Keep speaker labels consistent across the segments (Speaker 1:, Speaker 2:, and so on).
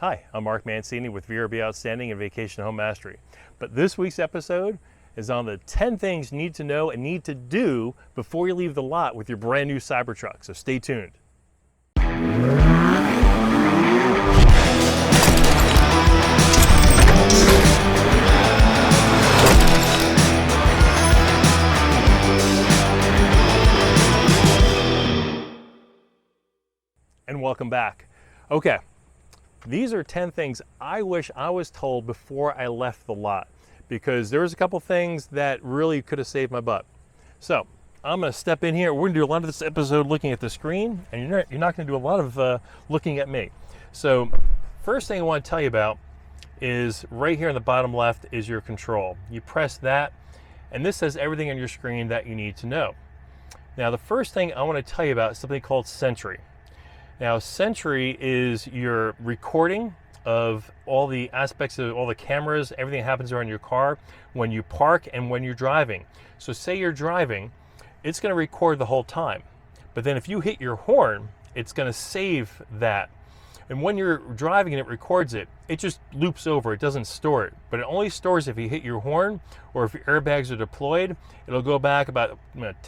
Speaker 1: Hi, I'm Mark Mancini with Rearview Outstanding and Vacation Home Mastery. But this week's episode is on the 10 things you need to know and need to do before you leave the lot with your brand new Cybertruck, so stay tuned. And welcome back. Okay. These are 10 things I wish I was told before I left the lot, because there was a couple things that really could have saved my butt. So I'm going to step in here. We're going to do a lot of this episode looking at the screen, and you're not going to do a lot of looking at me. So first thing I want to tell you about is right here in the bottom left is your control. You press that, and this says everything on your screen that you need to know. Now the first thing I want to tell you about is something called Sentry. Now, Sentry is your recording of all the aspects of all the cameras, everything that happens around your car when you park and when you're driving. So say you're driving, it's going to record the whole time. But then if you hit your horn, it's going to save that. And when you're driving and it records it, it just loops over. It doesn't store it. But it only stores if you hit your horn or if your airbags are deployed. It'll go back about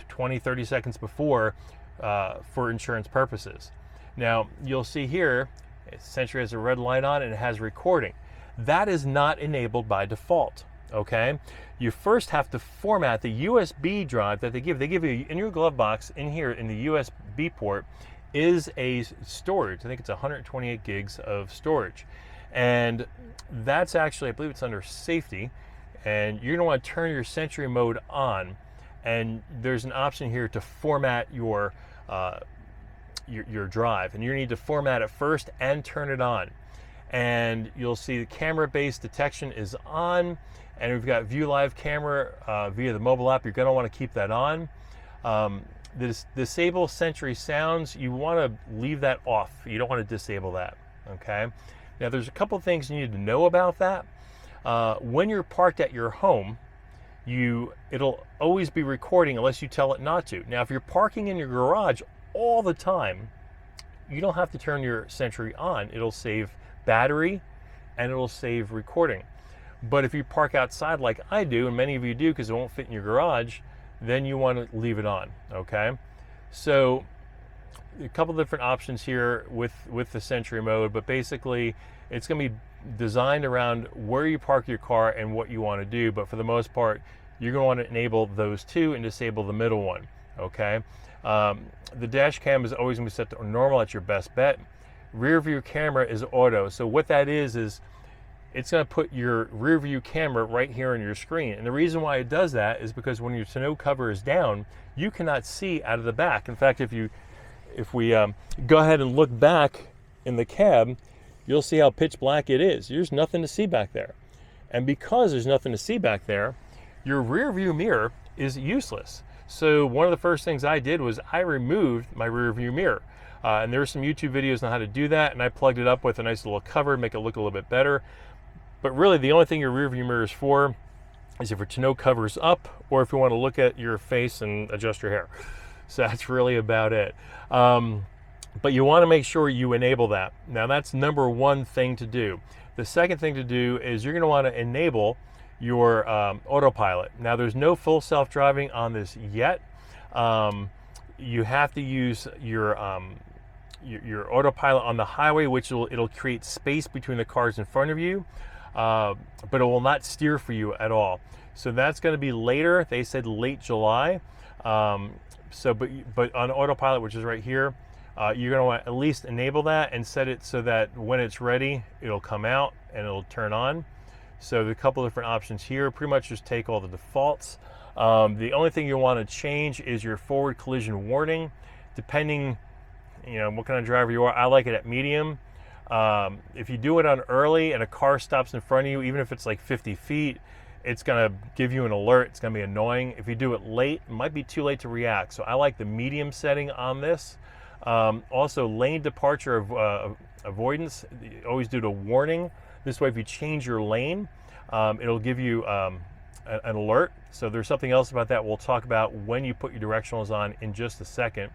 Speaker 1: 20, 30 seconds before for insurance purposes. Now, you'll see here, Sentry has a red light on and it has recording. That is not enabled by default, okay? You first have to format the USB drive that they give. They give you in your glove box, in here, in the USB port, is a storage. I think it's 128 gigs of storage. And that's actually, I believe it's under safety, and you're gonna wanna turn your Sentry mode on, and there's an option here to format your drive, and you need to format it first and turn it on. And you'll see the camera-based detection is on, and we've got View Live Camera via the mobile app. You're going to want to keep that on. This disable Sentry sounds, you want to leave that off. You don't want to disable that, okay? Now there's a couple things you need to know about that. When you're parked at your home, it'll always be recording unless you tell it not to. Now if you're parking in your garage all the time, you don't have to turn your Sentry on. It'll save battery and it'll save recording. But if you park outside like I do, and many of you do because it won't fit in your garage, then you want to leave it on, okay? So a couple different options here with the Sentry mode, but basically it's going to be designed around where you park your car and what you want to do. But for the most part, you're going to want to enable those two and disable the middle one, okay? The dash cam is always going to be set to normal. That's your best bet. Rear view camera is auto. So what that is it's going to put your rear view camera right here on your screen. And the reason why it does that is because when your tonneau cover is down, you cannot see out of the back. In fact, if we go ahead and look back in the cab, you'll see how pitch black it is. There's nothing to see back there. And because there's nothing to see back there, your rear view mirror is useless. So one of the first things I did was I removed my rear view mirror. And there are some YouTube videos on how to do that, and I plugged it up with a nice little cover to make it look a little bit better. But really the only thing your rear view mirror is for is if your tonneau cover is up, or if you want to look at your face and adjust your hair. So that's really about it. But you want to make sure you enable that. Now that's number one thing to do. The second thing to do is you're going to want to enable your autopilot. Now there's no full self-driving on this yet. You have to use your autopilot on the highway, which it'll create space between the cars in front of you, but it will not steer for you at all. So that's going to be later. They said late July. But on autopilot, which is right here, you're going to want to at least enable that and set it so that when it's ready, it'll come out and it'll turn on. So there's a couple different options here. Pretty much just take all the defaults. The only thing you want to change is your forward collision warning. Depending, what kind of driver you are, I like it at medium. If you do it on early and a car stops in front of you, even if it's like 50 feet, it's going to give you an alert. It's going to be annoying. If you do it late, it might be too late to react. So I like the medium setting on this. Also, lane departure avoidance, always do the warning. This way, if you change your lane, it'll give you an alert. So there's something else about that we'll talk about when you put your directionals on in just a second.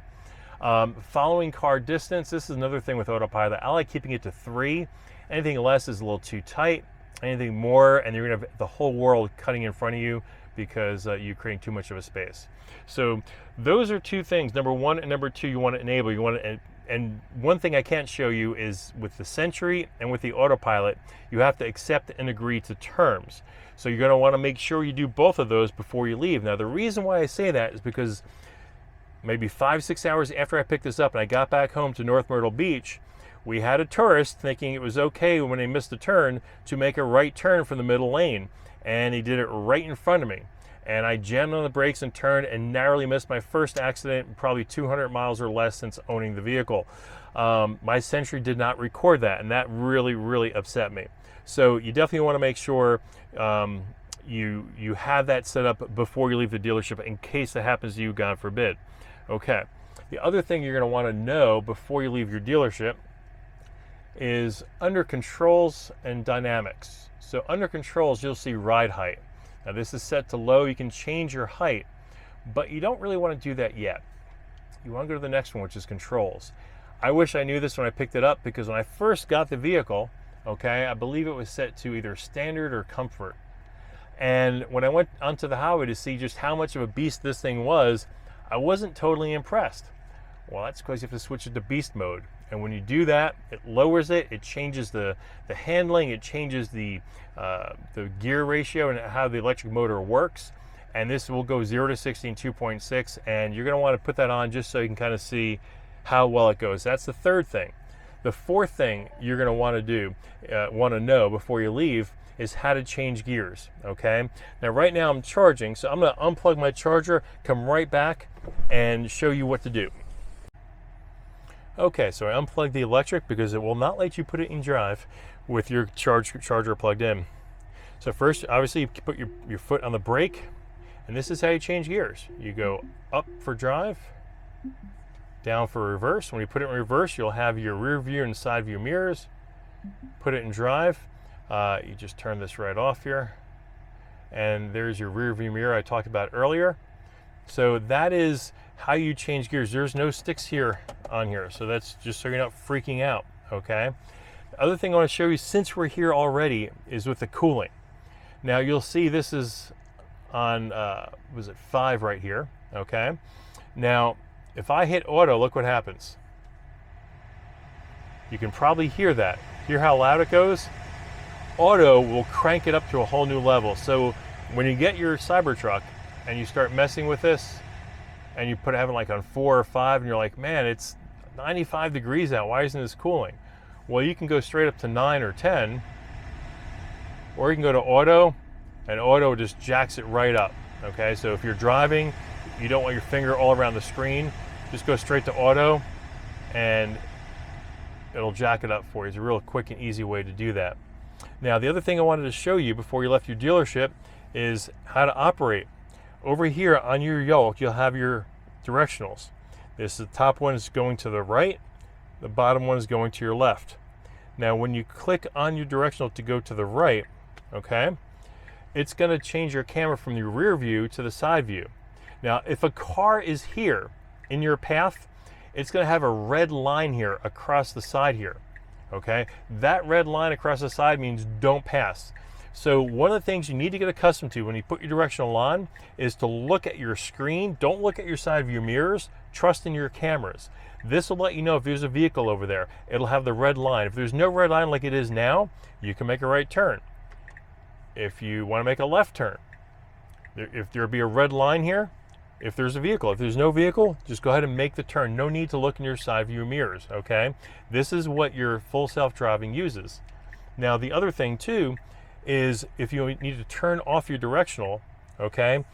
Speaker 1: Following car distance, this is another thing with autopilot. I like keeping it to 3. Anything less is a little too tight. Anything more, and you're gonna have the whole world cutting in front of you because you're creating too much of a space. So those are 2 things. Number 1 and number 2, you want to enable. You want to, and one thing I can't show you is with the Sentry and with the autopilot, you have to accept and agree to terms. So you're going to want to make sure you do both of those before you leave. Now the reason why I say that is because maybe 5-6 hours after I picked this up and I got back home to North Myrtle Beach, we had a tourist thinking it was okay when they missed a turn to make a right turn from the middle lane, and he did it right in front of me. And I jammed on the brakes and turned and narrowly missed my first accident, probably 200 miles or less since owning the vehicle. My Sentry did not record that, and that really, really upset me. So you definitely want to make sure you have that set up before you leave the dealership in case that happens to you, God forbid. Okay. The other thing you're going to want to know before you leave your dealership is under controls and dynamics. So under controls, you'll see ride height. Now this is set to low. You can change your height, but you don't really want to do that yet. You want to go to the next one, which is controls. I wish I knew this when I picked it up, because when I first got the vehicle, okay, I believe it was set to either standard or comfort. And when I went onto the highway to see just how much of a beast this thing was, I wasn't totally impressed. Well, that's because you have to switch it to beast mode. And when you do that, it lowers it, it changes the handling, it changes the gear ratio and how the electric motor works. And this will go 0 to 60 in 2.6, and you're going to want to put that on just so you can kind of see how well it goes. That's the third thing. The fourth thing you're going to want to know before you leave is how to change gears, okay? Now right now I'm charging, so I'm going to unplug my charger, come right back, and show you what to do. Okay, so I unplugged the electric because it will not let you put it in drive with your charger plugged in. So first, obviously, you put your foot on the brake, and this is how you change gears. You go up for drive, down for reverse. When you put it in reverse, you'll have your rear view and side view mirrors. Put it in drive. You just turn this right off here, and there's your rear view mirror I talked about earlier. So that is how you change gears. There's no sticks here on here, so that's just so you're not freaking out, okay? The other thing I want to show you, since we're here already, is with the cooling. Now you'll see this is on, was it 5 right here, okay? Now, if I hit auto, look what happens. You can probably hear that. Hear how loud it goes? Auto will crank it up to a whole new level. So when you get your Cybertruck and you start messing with this, and you have it like on 4 or 5, and you're like, man, it's 95 degrees out, why isn't this cooling? Well, you can go straight up to 9 or 10, or you can go to auto, and auto just jacks it right up, okay? So if you're driving, you don't want your finger all around the screen, just go straight to auto, and it'll jack it up for you. It's a real quick and easy way to do that. Now, the other thing I wanted to show you before you left your dealership is how to operate. Over here on your yoke, you'll have your directionals. The top one is going to the right, the bottom one is going to your left. Now, when you click on your directional to go to the right, okay, it's going to change your camera from the rear view to the side view. Now, if a car is here in your path, it's going to have a red line here across the side here, okay? That red line across the side means don't pass. So one of the things you need to get accustomed to when you put your directional on is to look at your screen. Don't look at your side view mirrors. Trust in your cameras. This will let you know if there's a vehicle over there. It'll have the red line. If there's no red line like it is now, you can make a right turn. If you want to make a left turn, if there be a red line here, if there's a vehicle. If there's no vehicle, just go ahead and make the turn. No need to look in your side view mirrors, okay? This is what your full self-driving uses. Now, the other thing too is if you need to turn off your directional, okay,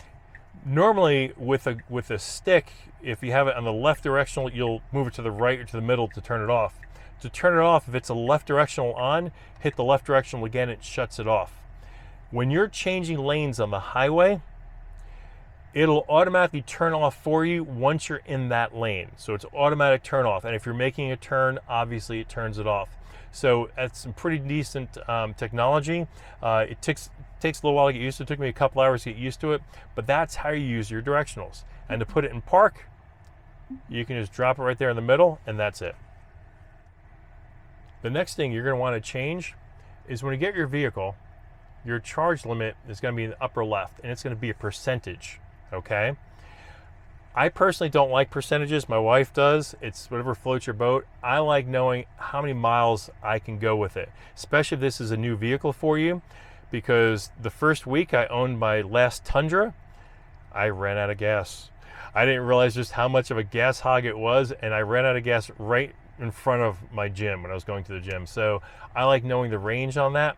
Speaker 1: normally with a stick, if you have it on the left directional, you'll move it to the right or to the middle to turn it off. To turn it off, if it's a left directional on, hit the left directional again, it shuts it off. When you're changing lanes on the highway, it'll automatically turn off for you once you're in that lane. So it's automatic turn off. And if you're making a turn, obviously it turns it off. So that's some pretty decent technology. It takes a little while to get used to. It took me a couple hours to get used to it, but that's how you use your directionals. And to put it in park, You can just drop it right there in the middle, and that's it. The next thing you're going to want to change is when you get your vehicle, your charge limit is going to be in the upper left, and it's going to be a percentage, okay? I personally don't like percentages. My wife does. It's whatever floats your boat. I like knowing how many miles I can go with it, especially if this is a new vehicle for you, because the first week I owned my last Tundra, I ran out of gas. I didn't realize just how much of a gas hog it was, and I ran out of gas right in front of my gym when I was going to the gym. So I like knowing the range on that.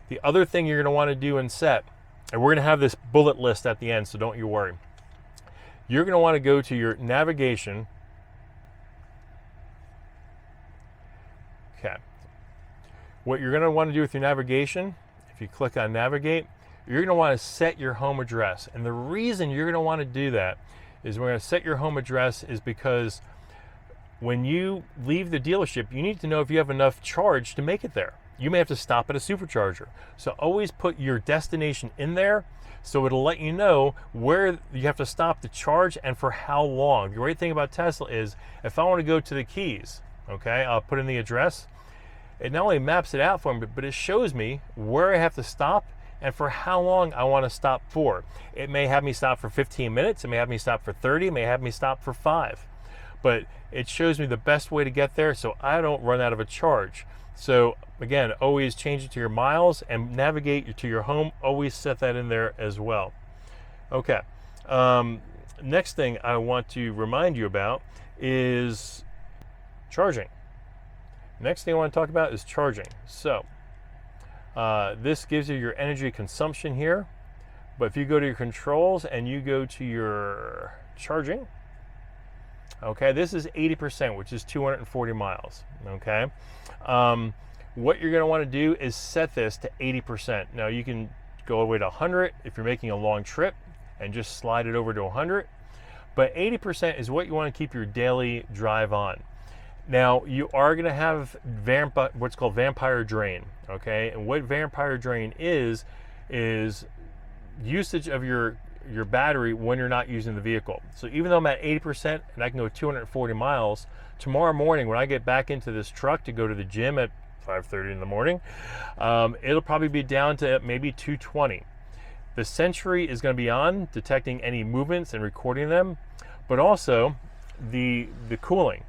Speaker 1: The other thing you're going to want to do and set, and we're going to have this bullet list at the end, so don't you worry. You're going to want to go to your navigation. Okay. What you're going to want to do with your navigation, if you click on navigate, you're going to want to set your home address. And the reason you're going to want to do that is we're going to set your home address is because when you leave the dealership, you need to know if you have enough charge to make it there. You may have to stop at a supercharger. So always put your destination in there, so it'll let you know where you have to stop to charge and for how long. The great thing about Tesla is if I want to go to the Keys, okay, I'll put in the address. It not only maps it out for me, but it shows me where I have to stop and for how long I want to stop for. It may have me stop for 15 minutes, it may have me stop for 30, it may have me stop for 5. But it shows me the best way to get there so I don't run out of a charge. So again, always change it to your miles and navigate to your home. Always set that in there as well. Okay. Next thing I want to remind you about is charging. Next thing I want to talk about is charging. So this gives you your energy consumption here. But if you go to your controls and you go to your charging, okay, this is 80%, which is 240 miles, okay? What you're gonna wanna do is set this to 80%. Now you can go all the way to 100 if you're making a long trip and just slide it over to 100, but 80% is what you wanna keep your daily drive on. Now you are gonna have what's called vampire drain, okay? And what vampire drain is usage of your battery when you're not using the vehicle. So even though I'm at 80% and I can go 240 miles, tomorrow morning when I get back into this truck to go to the gym at 5:30 in the morning, it'll probably be down to maybe 220. The Sentry is going to be on, detecting any movements and recording them, but also the cooling.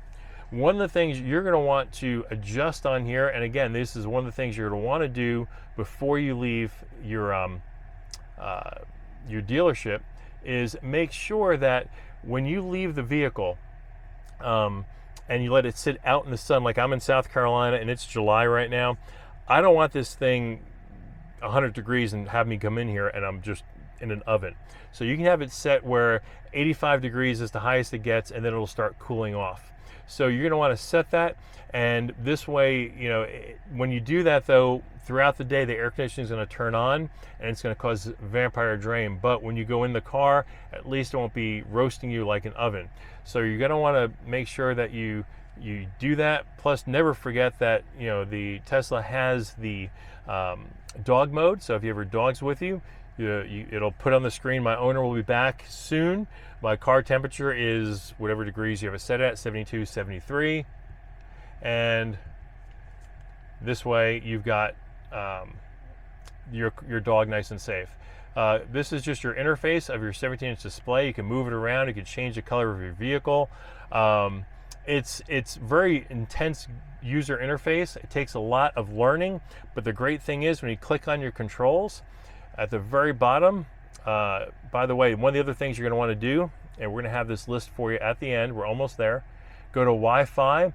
Speaker 1: One of the things you're going to want to adjust on here, and again, this is one of the things you're going to want to do before you leave your dealership, is make sure that when you leave the vehicle and you let it sit out in the sun, like I'm in South Carolina and it's July right now, I don't want this thing 100 degrees and have me come in here and I'm just in an oven. So you can have it set where 85 degrees is the highest it gets, and then it'll start cooling off. So you're going to want to set that, and this way, you know, when you do that though, throughout the day the air conditioning is going to turn on and it's going to cause vampire drain, but when you go in the car, at least it won't be roasting you like an oven. So you're going to want to make sure that you do that. Plus, never forget that, you know, the Tesla has the dog mode, so if you have your dogs with you, it'll put on the screen, my owner will be back soon. My car temperature is whatever degrees you have it set at, 72, 73. And this way you've got your dog nice and safe. This is just your interface of your 17-inch display. You can move it around. You can change the color of your vehicle. It's very intense user interface. It takes a lot of learning, but the great thing is when you click on your controls at the very bottom, by the way, one of the other things you're going to want to do, and we're going to have this list for you at the end, we're almost there, go to Wi-Fi,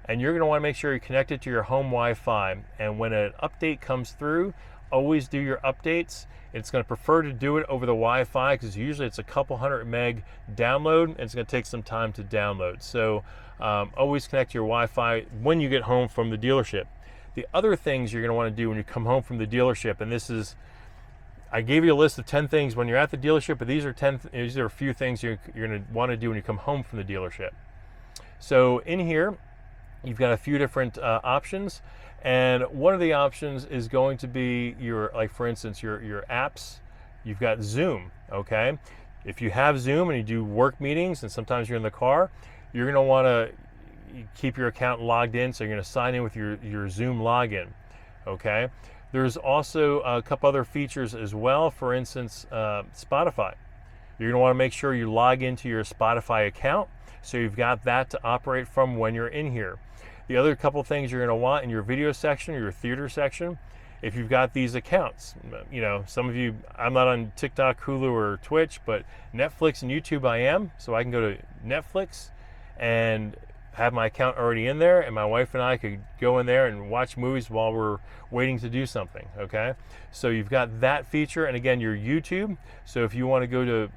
Speaker 1: and you're going to want to make sure you're connected to your home Wi-Fi. And when an update comes through, always do your updates. It's going to prefer to do it over the Wi-Fi because usually it's a couple hundred meg download, and it's going to take some time to download. So always connect your Wi-Fi when you get home from the dealership. The other things you're going to want to do when you come home from the dealership, and this is, I gave you a list of 10 things when you're at the dealership, but these are a few things you're going to want to do when you come home from the dealership. So in here, you've got a few different options, and one of the options is going to be your, like for instance, your apps. You've got Zoom, okay? If you have Zoom and you do work meetings and sometimes you're in the car, you're going to want to keep your account logged in, so you're going to sign in with your Zoom login. Okay. There's also a couple other features as well. For instance, Spotify. You're going to want to make sure you log into your Spotify account, so you've got that to operate from when you're in here. The other couple things you're going to want in your video section or your theater section, if you've got these accounts, you know, some of you, I'm not on TikTok, Hulu, or Twitch, but Netflix and YouTube I am, so I can go to Netflix and have my account already in there, and my wife and I could go in there and watch movies while we're waiting to do something. Okay, so you've got that feature. And again, your YouTube, so if you want to go to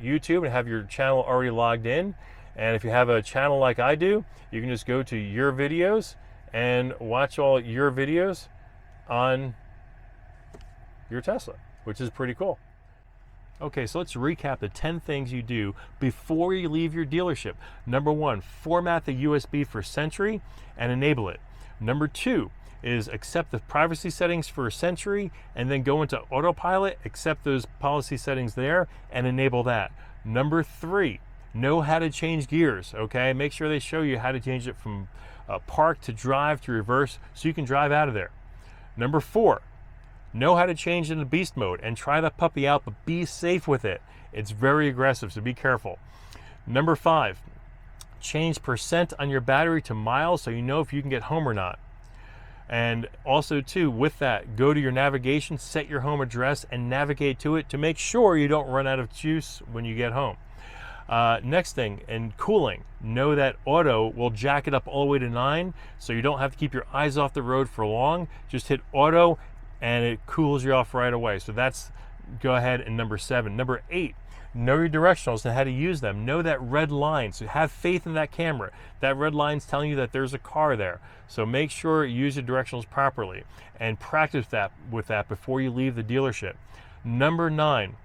Speaker 1: YouTube and have your channel already logged in, and if you have a channel like I do, you can just go to your videos and watch all your videos on your Tesla, which is pretty cool. Okay, so let's recap the 10 things you do before you leave your dealership. Number 1, format the USB for Sentry and enable it. Number 2 is accept the privacy settings for Sentry and then go into autopilot, accept those policy settings there and enable that. Number 3, know how to change gears, okay? Make sure they show you how to change it from park to drive to reverse so you can drive out of there. Number 4, know how to change into beast mode and try that puppy out, but be safe with it. It's very aggressive, so be careful. Number 5, change percent on your battery to miles so you know if you can get home or not. And also too, with that, go to your navigation, set your home address and navigate to it to make sure you don't run out of juice when you get home. Next thing, in cooling, know that auto will jack it up all the way to 9, so you don't have to keep your eyes off the road for long. Just hit auto and it cools you off right away. So that's, go ahead, and number 7. Number 8, know your directionals and how to use them. Know that red line, so have faith in that camera. That red line's telling you that there's a car there. So make sure you use your directionals properly and practice that with that before you leave the dealership. Number 9,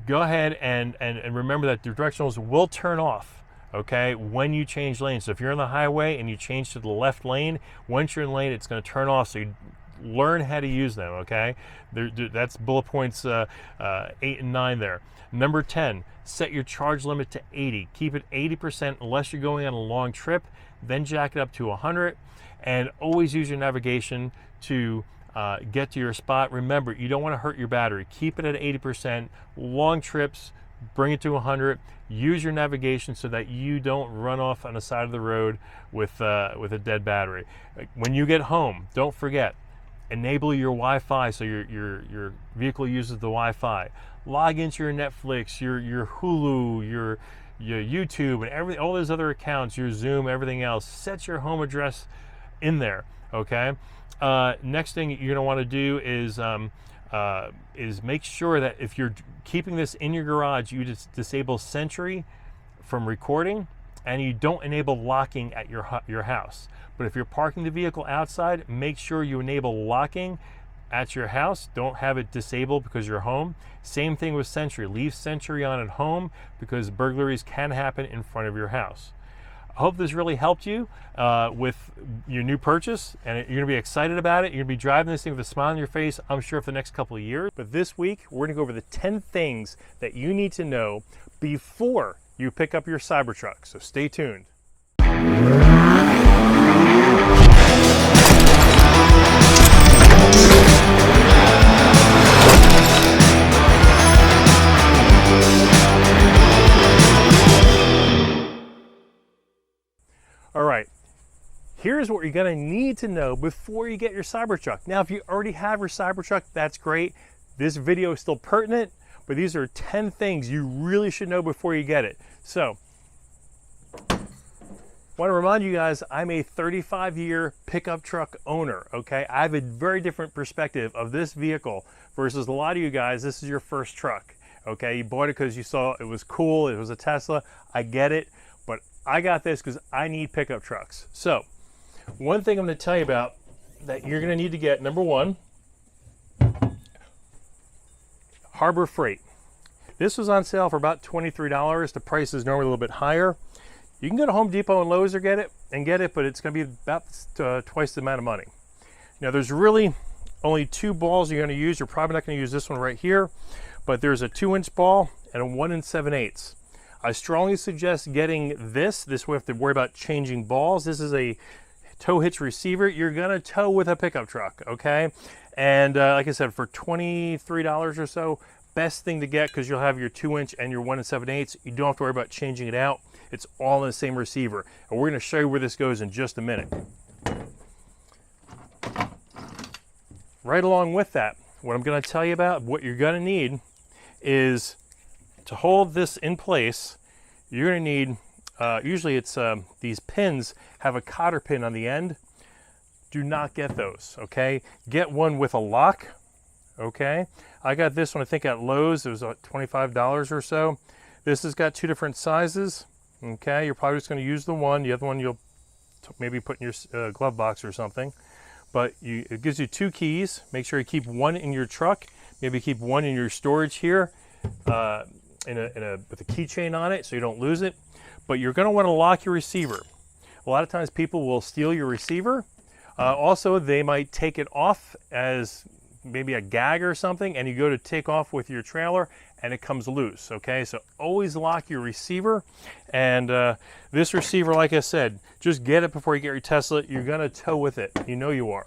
Speaker 1: go ahead and remember that the directionals will turn off, okay, when you change lanes. So if you're on the highway and you change to the left lane, once you're in lane, it's going to turn off, so you learn how to use them, okay? That's bullet points 8 and 9 there. Number 10, set your charge limit to 80. Keep it 80% unless you're going on a long trip, then jack it up to 100, and always use your navigation to get to your spot. Remember, you don't want to hurt your battery. Keep it at 80%. Long trips, bring it to 100. Use your navigation so that you don't run off on the side of the road with a dead battery. When you get home, don't forget, enable your Wi-Fi so your vehicle uses the Wi-Fi. Log into your Netflix, your Hulu, your YouTube, and all those other accounts, your Zoom, everything else. Set your home address in there, okay? Next thing you're going to want to do is make sure that if you're keeping this in your garage, you just disable Sentry from recording, and you don't enable locking at your house. But if you're parking the vehicle outside, make sure you enable locking at your house. Don't have it disabled because you're home. Same thing with Sentry. Leave Sentry on at home because burglaries can happen in front of your house. I hope this really helped you with your new purchase, and you're going to be excited about it. You're going to be driving this thing with a smile on your face, I'm sure, for the next couple of years. But this week, we're going to go over the 10 things that you need to know before you pick up your Cybertruck. So stay tuned. All right, here's what you're gonna need to know before you get your Cybertruck. Now, if you already have your Cybertruck, that's great. This video is still pertinent, but these are 10 things you really should know before you get it. So, I want to remind you guys, I'm a 35-year pickup truck owner, okay? I have a very different perspective of this vehicle versus a lot of you guys. This is your first truck, okay? You bought it because you saw it was cool, it was a Tesla, I get it. But I got this because I need pickup trucks. So, one thing I'm going to tell you about that you're going to need to get, number 1, Harbor Freight. This was on sale for about $23. The price is normally a little bit higher. You can go to Home Depot and Lowe's or get it, but it's going to be about twice the amount of money. Now, there's really only 2 balls you're going to use. You're probably not going to use this one right here, but there's a 2-inch ball and a 1 7/8. I strongly suggest getting this. This way, we have to worry about changing balls. This is a tow hitch receiver. You're gonna tow with a pickup truck, okay? And like I said, for $23 or so, best thing to get, because you'll have your 2-inch and your 1 7/8. You don't have to worry about changing it out. It's all in the same receiver. And we're gonna show you where this goes in just a minute. Right along with that, what I'm gonna tell you about, what you're gonna need is to hold this in place. You're gonna need, usually it's these pins have a cotter pin on the end. Do not get those, okay? Get one with a lock, okay? I got this one, I think at Lowe's. It was $25 or so. This has got 2 different sizes, okay? You're probably just gonna use the one. The other one you'll maybe put in your glove box or something. But it gives you 2 keys. Make sure you keep one in your truck. Maybe keep one in your storage here with a keychain on it so you don't lose it. But you're gonna wanna lock your receiver. A lot of times people will steal your receiver. Also, they might take it off as maybe a gag or something, and you go to take off with your trailer and it comes loose, okay? So always lock your receiver. And this receiver, like I said, just get it before you get your Tesla. You're gonna tow with it, you know you are.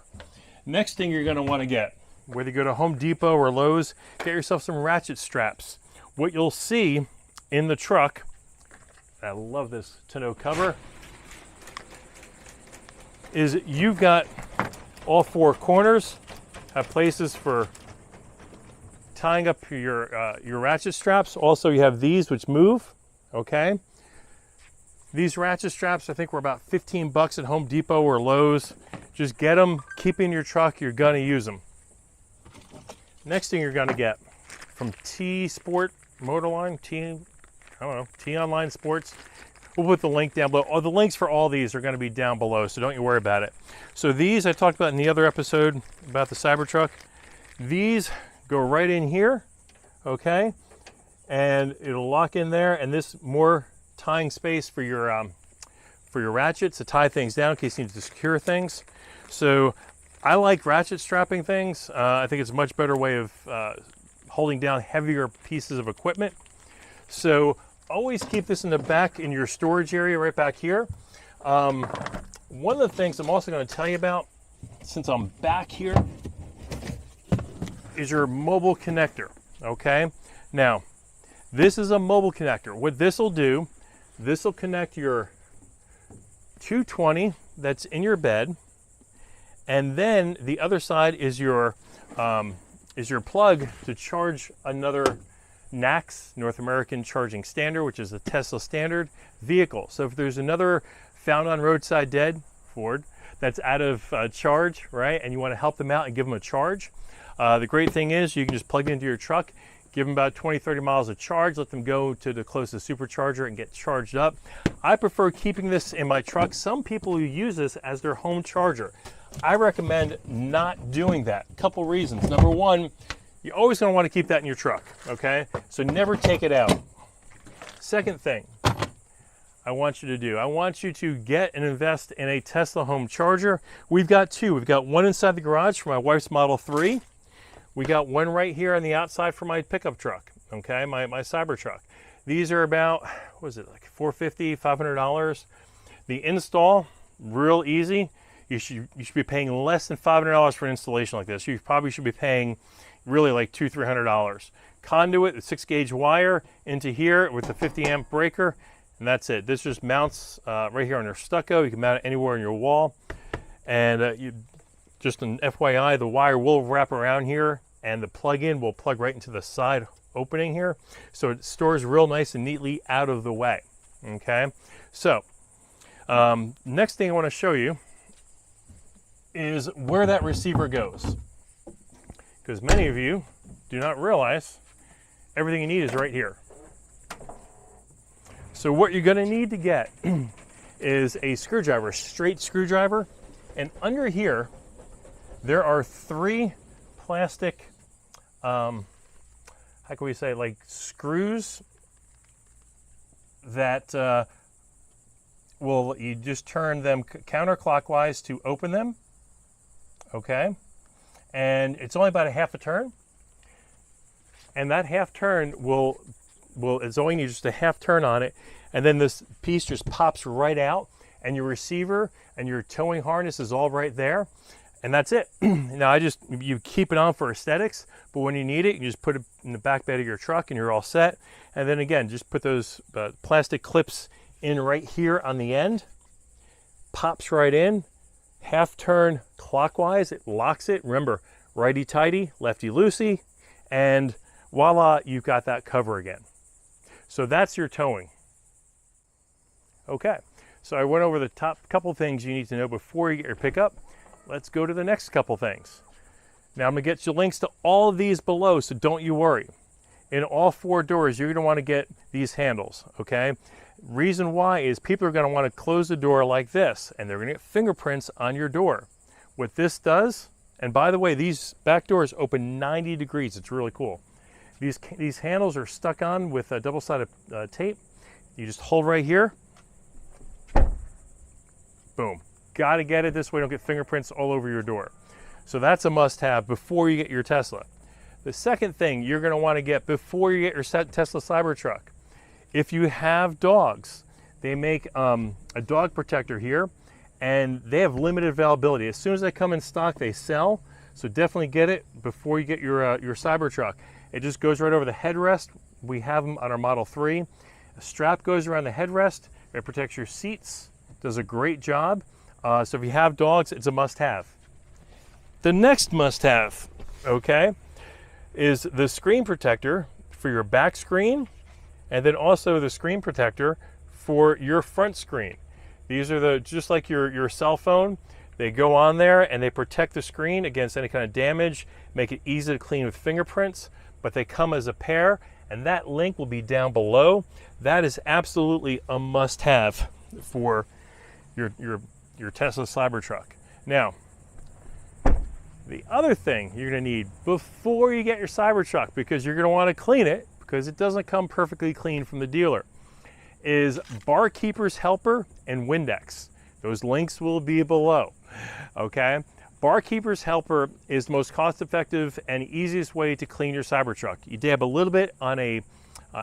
Speaker 1: Next thing you're gonna wanna get, whether you go to Home Depot or Lowe's, get yourself some ratchet straps. What you'll see in the truck, I love this tonneau cover, is you've got all 4 corners have places for tying up your ratchet straps. Also, you have these which move, okay? These ratchet straps, I think, were about 15 bucks at Home Depot or Lowe's. Just get them, keep in your truck, you're gonna use them. Next thing you're gonna get from T Sport Motorline, T Online Sports. We'll put the link down below. The links for all these are going to be down below, so don't you worry about it. So these I talked about in the other episode about the Cybertruck. These go right in here, okay? And it'll lock in there, and this more tying space for your ratchets to tie things down in case you need to secure things. So I like ratchet strapping things. I think it's a much better way of holding down heavier pieces of equipment. So always keep this in the back in your storage area right back here. One of the things I'm also going to tell you about, since I'm back here, is your mobile connector, okay? Now, this is a mobile connector. What this will do, this will connect your 220 that's in your bed, and then the other side is your plug to charge another NACS, North American Charging Standard, which is a Tesla standard vehicle. So if there's another found on roadside dead Ford that's out of charge, right, and you want to help them out and give them a charge, the great thing is you can just plug it into your truck, give them about 20-30 miles of charge, let them go to the closest supercharger and get charged up. I prefer keeping this in my truck. Some people use this as their home charger. I recommend not doing that. A couple reasons. Number one, you're always going to want to keep that in your truck, okay? So never take it out. Second thing I want you to do, I want you to get and invest in a Tesla home charger. We've got 2. We've got one inside the garage for my wife's Model 3. We got one right here on the outside for my pickup truck, okay, my Cybertruck. These are about, what is it, like $450, $500. The install, real easy. You should be paying less than $500 for an installation like this. You probably should be paying really like $200-300. Conduit, a 6-gauge wire into here with a 50 amp breaker, and that's it. This just mounts right here on your stucco. You can mount it anywhere on your wall. And just an FYI, the wire will wrap around here, and the plug-in will plug right into the side opening here. So it stores real nice and neatly out of the way, okay? So, next thing I want to show you is where that receiver goes. Because many of you do not realize everything you need is right here. So what you're going to need to get is a screwdriver, straight screwdriver, and under here there are 3 plastic, how can we say, like screws that you just turn them counterclockwise to open them, okay? And it's only about a half a turn, and that half turn will well, it's all you need, just a half turn on it, and then this piece just pops right out, and your receiver and your towing harness is all right there, and that's it. Now you keep it on for aesthetics, but when you need it, you just put it in the back bed of your truck and you're all set. And then again, just put those plastic clips in right here on the end, pops right in, half turn clockwise, it locks it. Remember, righty tighty, lefty loosey, and voila, you've got that cover again. So that's your towing. Okay, so I went over the top couple things you need to know before you get your pickup. Let's go to the next couple things. Now I'm gonna get you links to all of these below, so don't you worry. In all 4 doors, you're gonna wanna get these handles, okay? Reason why is people are gonna wanna close the door like this, and they're gonna get fingerprints on your door. What this does, and by the way, these back doors open 90 degrees, it's really cool. These handles are stuck on with a double-sided tape. You just hold right here, boom. Got to get it this way, don't get fingerprints all over your door. So that's a must-have before you get your Tesla. The second thing you're going to want to get before you get your Tesla Cybertruck, if you have dogs, they make a dog protector here, and they have limited availability. As soon as they come in stock, they sell. So definitely get it before you get your Cybertruck. It just goes right over the headrest. We have them on our Model 3. A strap goes around the headrest. It protects your seats. Does a great job. So if you have dogs, it's a must-have. The next must-have, okay, is the screen protector for your back screen, and then also the screen protector for your front screen. These are just like your cell phone. They go on there and they protect the screen against any kind of damage, make it easy to clean with fingerprints, but they come as a pair, and that link will be down below. That is absolutely a must-have for your Tesla Cybertruck. Now, the other thing you're going to need before you get your Cybertruck, because you're going to want to clean it, because it doesn't come perfectly clean from the dealer, is Barkeeper's Helper and Windex. Those links will be below, okay? Barkeeper's Helper is the most cost-effective and easiest way to clean your Cybertruck. You dab a little bit on a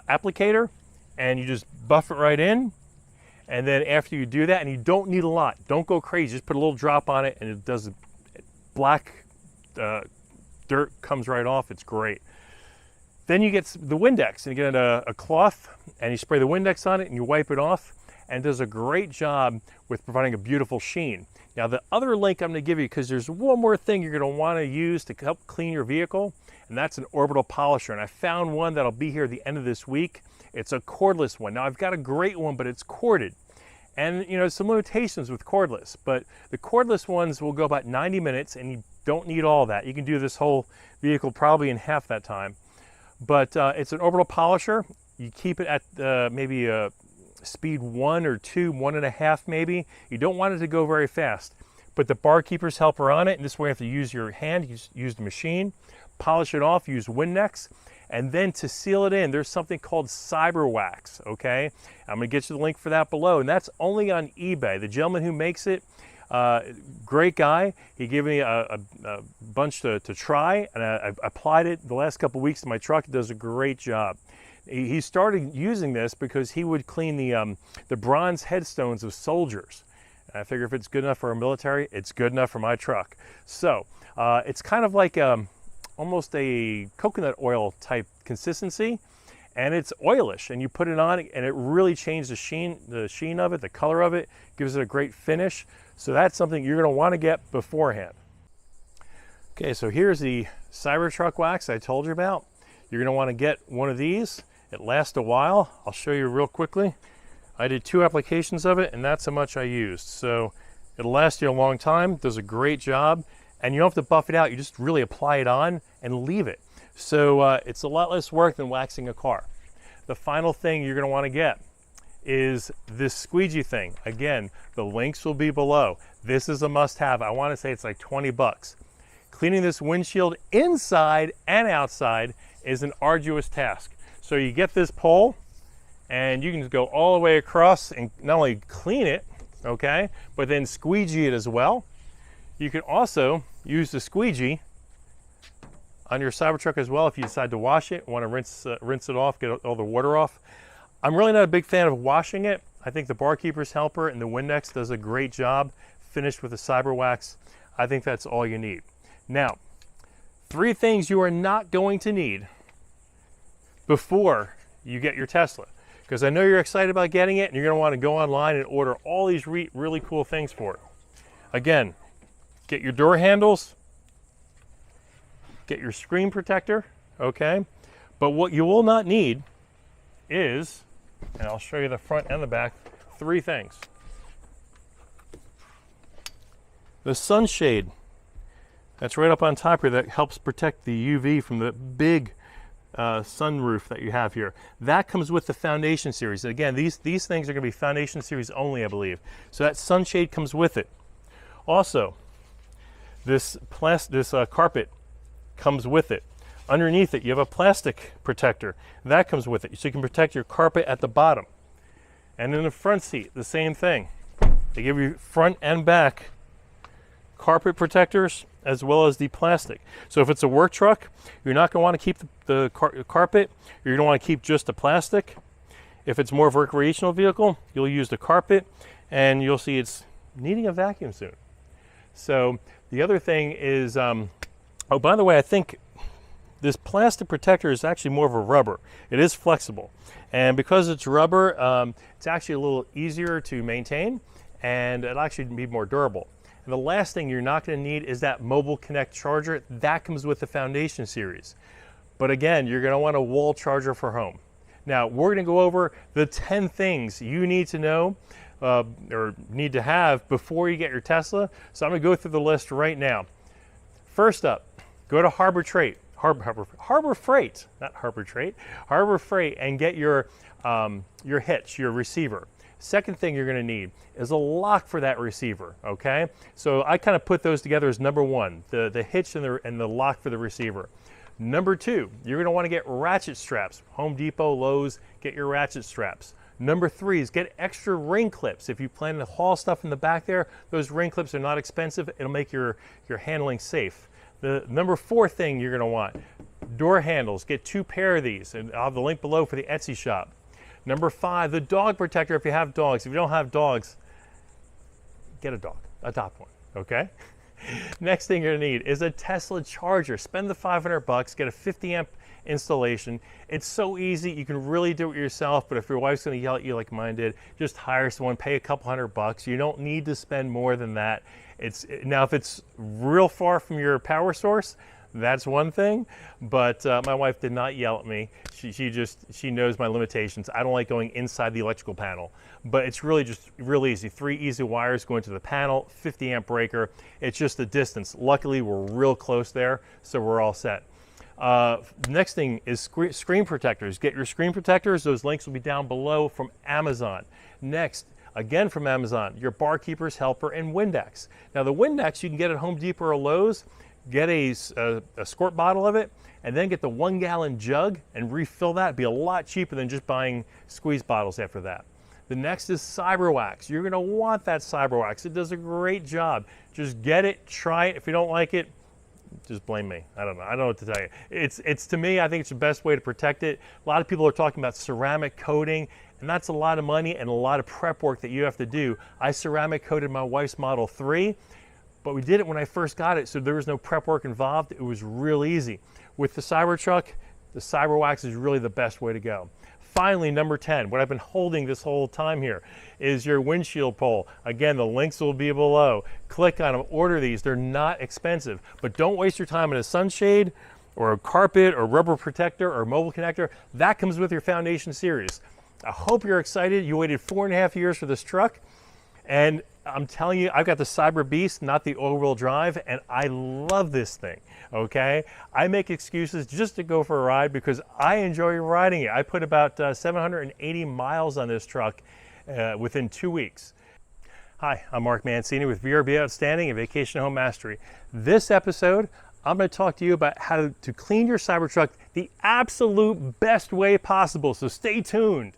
Speaker 1: applicator, and you just buff it right in. And then after you do that, and you don't need a lot, don't go crazy, just put a little drop on it and it does, black dirt comes right off, it's great. Then you get the Windex, and you get a cloth, and you spray the Windex on it, and you wipe it off, and it does a great job with providing a beautiful sheen. Now the other link I'm gonna give you, because there's one more thing you're gonna wanna use to help clean your vehicle, and that's an orbital polisher. And I found one that'll be here at the end of this week. It's a cordless one. Now I've got a great one, but it's corded. And you know, some limitations with cordless, but the cordless ones will go about 90 minutes, and you don't need all that. You can do this whole vehicle probably in half that time. But it's an orbital polisher. You keep it at maybe speed 1 or 2, 1.5 maybe. You don't want it to go very fast. Put the Barkeeper's Helper on it, and this way you have to use your hand, use the machine, polish it off, use Windex. And then to seal it in, there's something called Cyber Wax, okay? I'm gonna get you the link for that below, and that's only on eBay. The gentleman who makes it, great guy. He gave me a bunch to try, and I applied it the last couple weeks to my truck. It does a great job. He started using this because he would clean the bronze headstones of soldiers. And I figure if it's good enough for our military, it's good enough for my truck. So it's kind of like almost a coconut oil type consistency, and it's oilish, and you put it on and it really changes the sheen of it, the color of it, gives it a great finish. So that's something you're going to want to get beforehand. Okay, so here's the Cybertruck wax I told you about. You're going to want to get one of these. It lasts a while. I'll show you real quickly. I did 2 applications of it, and that's how much I used. So it'll last you a long time, does a great job. And you don't have to buff it out, you just really apply it on and leave it. So it's a lot less work than waxing a car. The final thing you're gonna wanna get is this squeegee thing. Again, the links will be below. This is a must-have. I wanna say it's like 20 bucks. Cleaning this windshield inside and outside is an arduous task. So you get this pole, and you can just go all the way across and not only clean it, okay, but then squeegee it as well. You can also use the squeegee on your Cybertruck as well if you decide to wash it, want to rinse it off, get all the water off. I'm really not a big fan of washing it. I think the Barkeeper's Helper and the Windex does a great job, finished with the Cyber Wax. I think that's all you need. Now, 3 things you are not going to need before you get your Tesla, because I know you're excited about getting it and you're going to want to go online and order all these really cool things for it. Again, get your door handles, get your screen protector, okay? But what you will not need is, and I'll show you the front and the back, 3 things. The sunshade, that's right up on top here, that helps protect the UV from the big sunroof that you have here. That comes with the Foundation Series. Again, these things are going to be Foundation Series only, I believe. So that sunshade comes with it. Also, this carpet comes with it. Underneath it, you have a plastic protector. That comes with it, so you can protect your carpet at the bottom. And in the front seat, the same thing. They give you front and back carpet protectors as well as the plastic. So if it's a work truck, you're not going to want to keep the carpet. You're going to want to keep just the plastic. If it's more of a recreational vehicle, you'll use the carpet, and you'll see it's needing a vacuum soon. So the other thing is, oh, by the way, I think this plastic protector is actually more of a rubber. It is flexible. And because it's rubber, it's actually a little easier to maintain, and it'll actually be more durable. And the last thing you're not going to need is that Mobile Connect charger. That comes with the Foundation Series. But again, you're going to want a wall charger for home. Now, we're going to go over the 10 things you need to know or need to have before you get your Tesla. So I'm going to go through the list right now. First up, go to Harbor Freight, and get your hitch, your receiver. Second thing you're going to need is a lock for that receiver, okay? So I kind of put those together as number 1, the hitch and the lock for the receiver. Number 2, you're going to want to get ratchet straps. Home Depot, Lowe's, get your ratchet straps. Number 3 is get extra ring clips. If you plan to haul stuff in the back there, those ring clips are not expensive. It'll make your handling safe. The number 4 thing you're going to want, door handles. Get 2 pair of these, and I'll have the link below for the Etsy shop. Number 5, the dog protector if you have dogs. If you don't have dogs, get a dog, adopt one, okay? Next thing you're gonna need is a Tesla charger. Spend the $500, get a 50 amp installation. It's so easy, you can really do it yourself, but if your wife's gonna yell at you like mine did, just hire someone, pay a couple $100. You don't need to spend more than that. Now if it's real far from your power source, that's one thing, but my wife did not yell at me. She knows my limitations. I don't like going inside the electrical panel, but it's really just real easy. 3 easy wires going to the panel, 50 amp breaker. It's just the distance. Luckily, we're real close there, so we're all set. Next thing is screen protectors. Get your screen protectors. Those links will be down below from Amazon. Next, again from Amazon, your Barkeeper's Helper and Windex. Now the Windex you can get at Home Depot or Lowe's. Get a squirt bottle of it, and then get the 1-gallon jug and refill that. It'd be a lot cheaper than just buying squeeze bottles after that. The next is Cyber Wax. You're going to want that Cyber Wax. It does a great job. Just get it, try it. If you don't like it, just blame me. I don't know. I don't know what to tell you. It's to me, I think it's the best way to protect it. A lot of people are talking about ceramic coating, and that's a lot of money and a lot of prep work that you have to do. I ceramic coated my wife's Model 3. But we did it when I first got it, so there was no prep work involved. It was real easy. With the Cybertruck, the Cyber Wax is really the best way to go. Finally, number 10, what I've been holding this whole time here, is your windshield pole. Again, the links will be below. Click on them, order these. They're not expensive, but don't waste your time on a sunshade or a carpet or rubber protector or mobile connector. That comes with your Foundation Series. I hope you're excited. You waited 4.5 years for this truck, and I'm telling you, I've got the Cyberbeast, not the all-wheel drive, and I love this thing, okay? I make excuses just to go for a ride because I enjoy riding it. I put about 780 miles on this truck within 2 weeks. Hi, I'm Mark Mancini with Rearview Outstanding and Vacation Home Mastery. This episode, I'm going to talk to you about how to clean your Cybertruck the absolute best way possible, so stay tuned.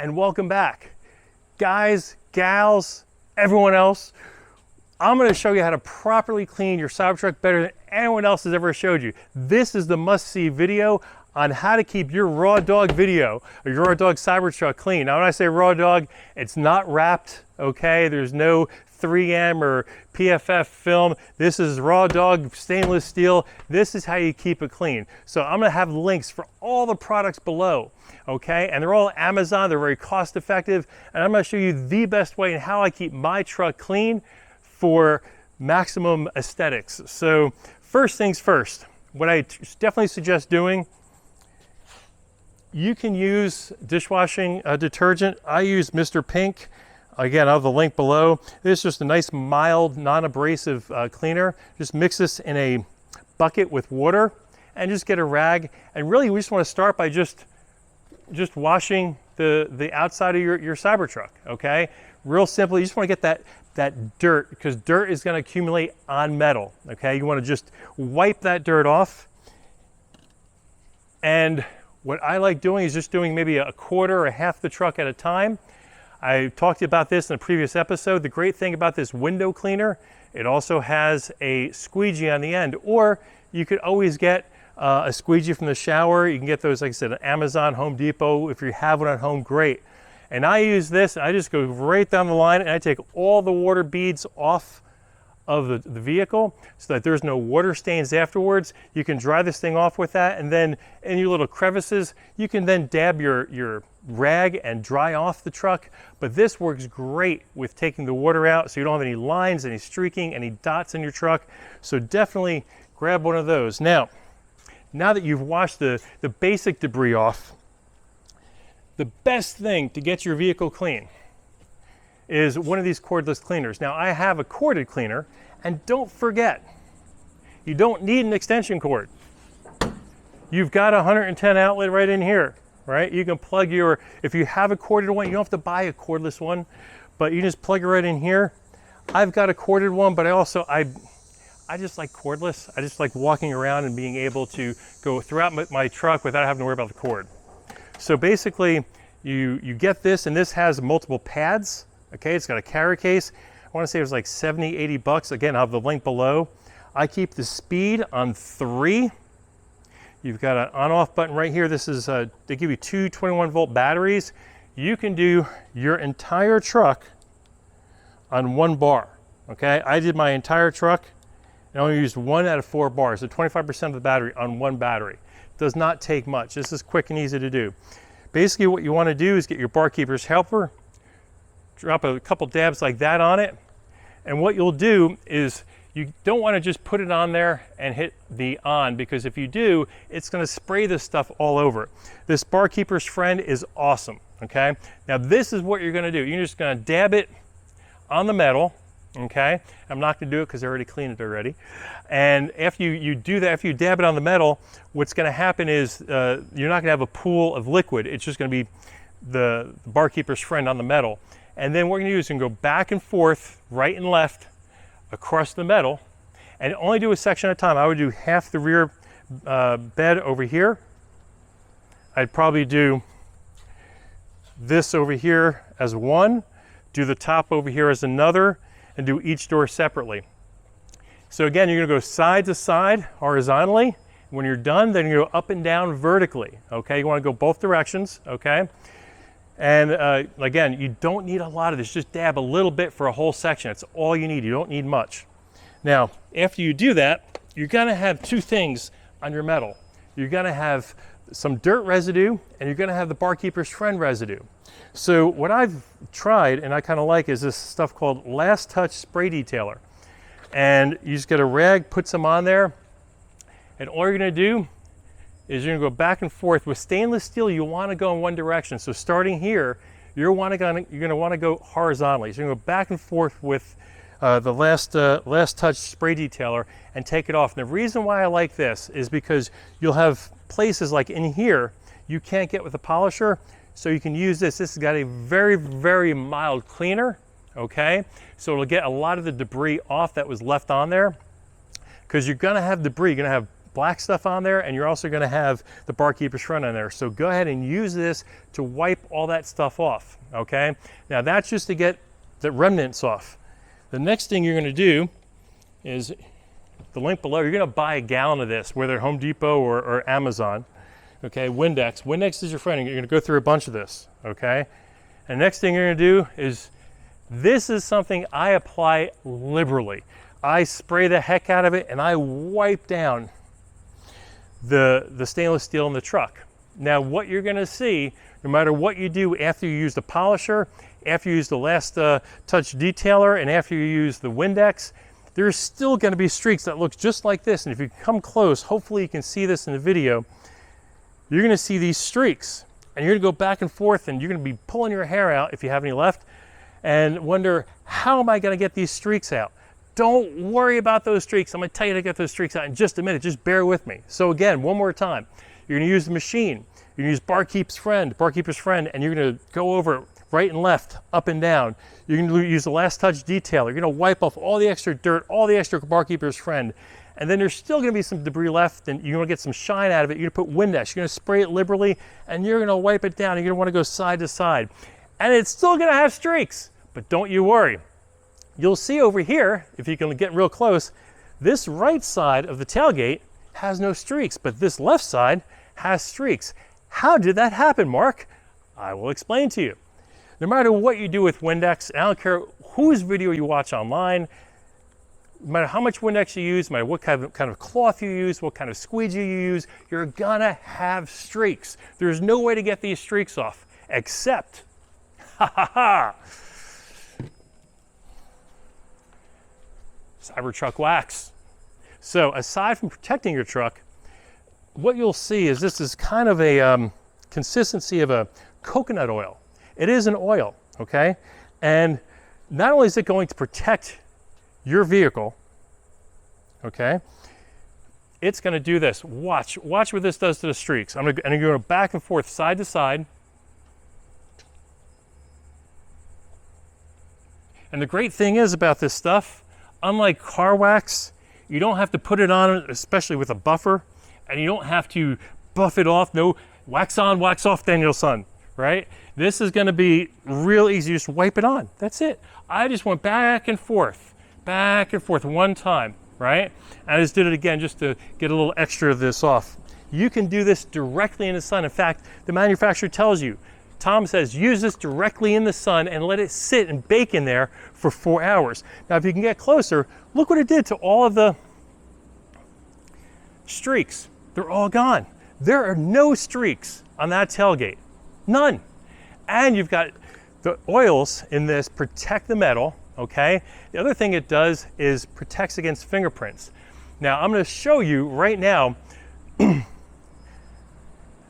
Speaker 1: and welcome back. Guys, gals, everyone else, I'm going to show you how to properly clean your Cybertruck better than anyone else has ever showed you. This is the must-see video on how to keep your raw dog video or your raw dog Cybertruck clean. Now, when I say raw dog, it's not wrapped, okay? There's no 3M or PFF film. This is raw dog stainless steel. This is how you keep it clean. So I'm going to have links for all the products below, okay? And they're all Amazon. They're very cost effective. And I'm going to show you the best way and how I keep my truck clean for maximum aesthetics. So first things first, what I definitely suggest doing, you can use dishwashing detergent. I use Mr. Pink. Again, I'll have the link below. This is just a nice, mild, non-abrasive cleaner. Just mix this in a bucket with water and just get a rag. And really, we just want to start by just washing the outside of your Cybertruck, okay? Real simple, you just want to get that dirt, because dirt is going to accumulate on metal, okay? You want to just wipe that dirt off. And what I like doing is just doing maybe a quarter or half the truck at a time. I talked to you about this in a previous episode. The great thing about this window cleaner, it also has a squeegee on the end, or you could always get a squeegee from the shower. You can get those, like I said, at Amazon, Home Depot. If you have one at home, great. And I use this, and I just go right down the line, and I take all the water beads off of the vehicle so that there's no water stains afterwards. You can dry this thing off with that, and then in your little crevices, you can then dab your rag and dry off the truck. But this works great with taking the water out so you don't have any lines, any streaking, any dots in your truck. So definitely grab one of those. Now that you've washed the basic debris off, the best thing to get your vehicle clean is one of these cordless cleaners. Now, I have a corded cleaner, and don't forget, you don't need an extension cord. You've got a 110 outlet right in here, right? You can plug if you have a corded one, you don't have to buy a cordless one, but you just plug it right in here. I've got a corded one, but I just like cordless. I just like walking around and being able to go throughout my truck without having to worry about the cord. So basically, you get this, and this has multiple pads. Okay, it's got a carry case. I want to say it was like 70, 80 bucks. Again, I'll have the link below. I keep the speed on 3. You've got an on-off button right here. This is, they give you 2 21-volt batteries. You can do your entire truck on 1 bar. Okay, I did my entire truck and only used 1 out of 4 bars, so 25% of the battery on 1 battery. Does not take much. This is quick and easy to do. Basically, what you want to do is get your barkeeper's helper, drop a couple dabs like that on it, and what you'll do is you don't want to just put it on there and hit the on, because if you do, it's going to spray this stuff all over. This barkeeper's friend is awesome, okay? Now this is what you're going to do. You're just going to dab it on the metal, okay? I'm not going to do it because I already cleaned it already. And after you do that, after you dab it on the metal, what's going to happen is you're not going to have a pool of liquid. It's just going to be the barkeeper's friend on the metal. And then what we're going to do is go back and forth, right and left, across the metal, and only do a section at a time. I would do half the rear bed over here. I'd probably do this over here as one, do the top over here as another, and do each door separately. So again, you're going to go side to side horizontally. When you're done, then you go up and down vertically. Okay, you want to go both directions. Okay. And again, you don't need a lot of this. Just dab a little bit for a whole section. That's all you need. You don't need much. Now, after you do that, you're going to have 2 things on your metal. You're going to have some dirt residue, and you're going to have the barkeeper's friend residue. So what I've tried, and I kind of like, is this stuff called Last Touch Spray Detailer. And you just get a rag, put some on there, and all you're going to do is you're going to go back and forth. With stainless steel, you want to go in one direction. So starting here, you're going to want to go horizontally. So you're going to go back and forth with the last touch spray detailer and take it off. And the reason why I like this is because you'll have places like in here you can't get with a polisher, so you can use this. This has got a very, very mild cleaner, okay? So it'll get a lot of the debris off that was left on there, because you're going to have debris. You're going to have black stuff on there, and you're also gonna have the barkeeper's friend on there. So go ahead and use this to wipe all that stuff off, okay? Now that's just to get the remnants off. The next thing you're gonna do is, the link below, you're gonna buy a gallon of this, whether Home Depot or Amazon, okay? Windex. Windex is your friend, and you're gonna go through a bunch of this, okay? And the next thing you're gonna do is, this is something I apply liberally. I spray the heck out of it and I wipe down the stainless steel in the truck. Now what you're gonna see, no matter what you do after you use the polisher, after you use the last touch detailer, and after you use the Windex, there's still gonna be streaks that look just like this. And if you come close, hopefully you can see this in the video, you're gonna see these streaks. And you're gonna go back and forth, and you're gonna be pulling your hair out if you have any left, and wonder, how am I gonna get these streaks out? Don't worry about those streaks. I'm gonna tell you to get those streaks out in just a minute. Just bear with me. So again, one more time. You're gonna use the machine. You're gonna use barkeeper's friend, and you're gonna go over right and left, up and down. You're gonna use the last touch detailer. You're gonna wipe off all the extra dirt, all the extra barkeeper's friend. And then there's still gonna be some debris left, and you're gonna get some shine out of it. You're gonna put Windex, you're gonna spray it liberally, and you're gonna wipe it down. You're gonna wanna go side to side. And it's still gonna have streaks, but don't you worry. You'll see over here, if you can get real close, this right side of the tailgate has no streaks, but this left side has streaks. How did that happen, Mark? I will explain to you. No matter what you do with Windex, and I don't care whose video you watch online, no matter how much Windex you use, no matter what kind of cloth you use, what kind of squeegee you use, you're gonna have streaks. There's no way to get these streaks off, except, Cybertruck wax. So aside from protecting your truck, what you'll see is this is kind of a consistency of a coconut oil. It is an oil, okay? And not only is it going to protect your vehicle, okay? It's gonna do this. Watch what this does to the streaks. I'm gonna go back and forth, side to side. And the great thing is about this stuff, unlike car wax, you don't have to put it on, especially with a buffer, and you don't have to buff it off. No wax on, wax off, Daniel-san, right? This is gonna be real easy. Just wipe it on, that's it. I just went back and forth one time, right? I just did it again just to get a little extra of this off. You can do this directly in the sun. In fact, the manufacturer tells you, Tom says, use this directly in the sun and let it sit and bake in there for 4 hours. Now, if you can get closer, look what it did to all of the streaks. They're all gone. There are no streaks on that tailgate, none. And you've got the oils in this protect the metal, okay? The other thing it does is protects against fingerprints. Now, I'm gonna show you right now in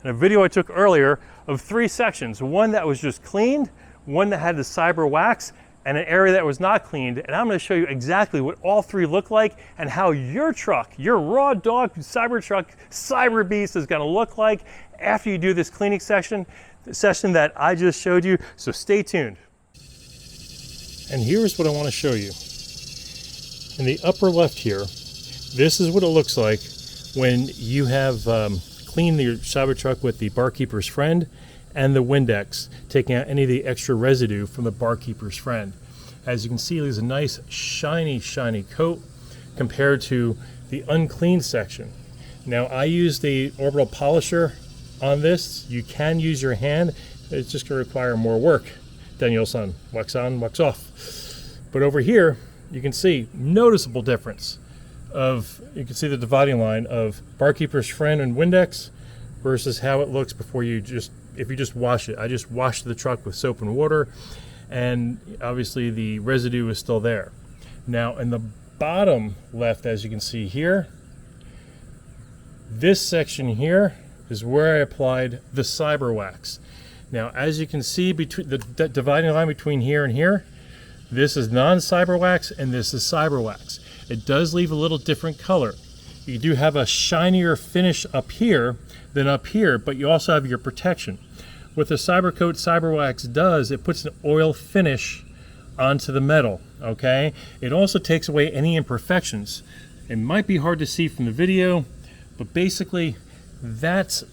Speaker 1: a video I took earlier of 3 sections. One that was just cleaned, one that had the cyber wax, and an area that was not cleaned. And I'm gonna show you exactly what all 3 look like and how your truck, your raw dog Cybertruck, Cyberbeast is gonna look like after you do this cleaning session that I just showed you. So stay tuned. And here's what I wanna show you. In the upper left here, this is what it looks like when you have cleaned your Cybertruck with the barkeeper's friend and the Windex, taking out any of the extra residue from the barkeeper's friend. As you can see, there's a nice shiny coat compared to the unclean section. Now, I use the orbital polisher on this. You can use your hand. It's just going to require more work. Daniel-san, wax on, wax off. But over here, you can see noticeable difference of, you can see the dividing line of barkeeper's friend and Windex versus how it looks before you if you just wash it. I just washed the truck with soap and water, and obviously the residue is still there. Now in the bottom left, as you can see here, this section here is where I applied the cyber wax. Now, as you can see, between the dividing line between here and here, this is non-cyber wax and this is cyber wax. It does leave a little different color. You do have a shinier finish up here than up here, but you also have your protection. What the Cyber Coat Cyber Wax does, it puts an oil finish onto the metal, okay? It also takes away any imperfections. It might be hard to see from the video, But basically, that's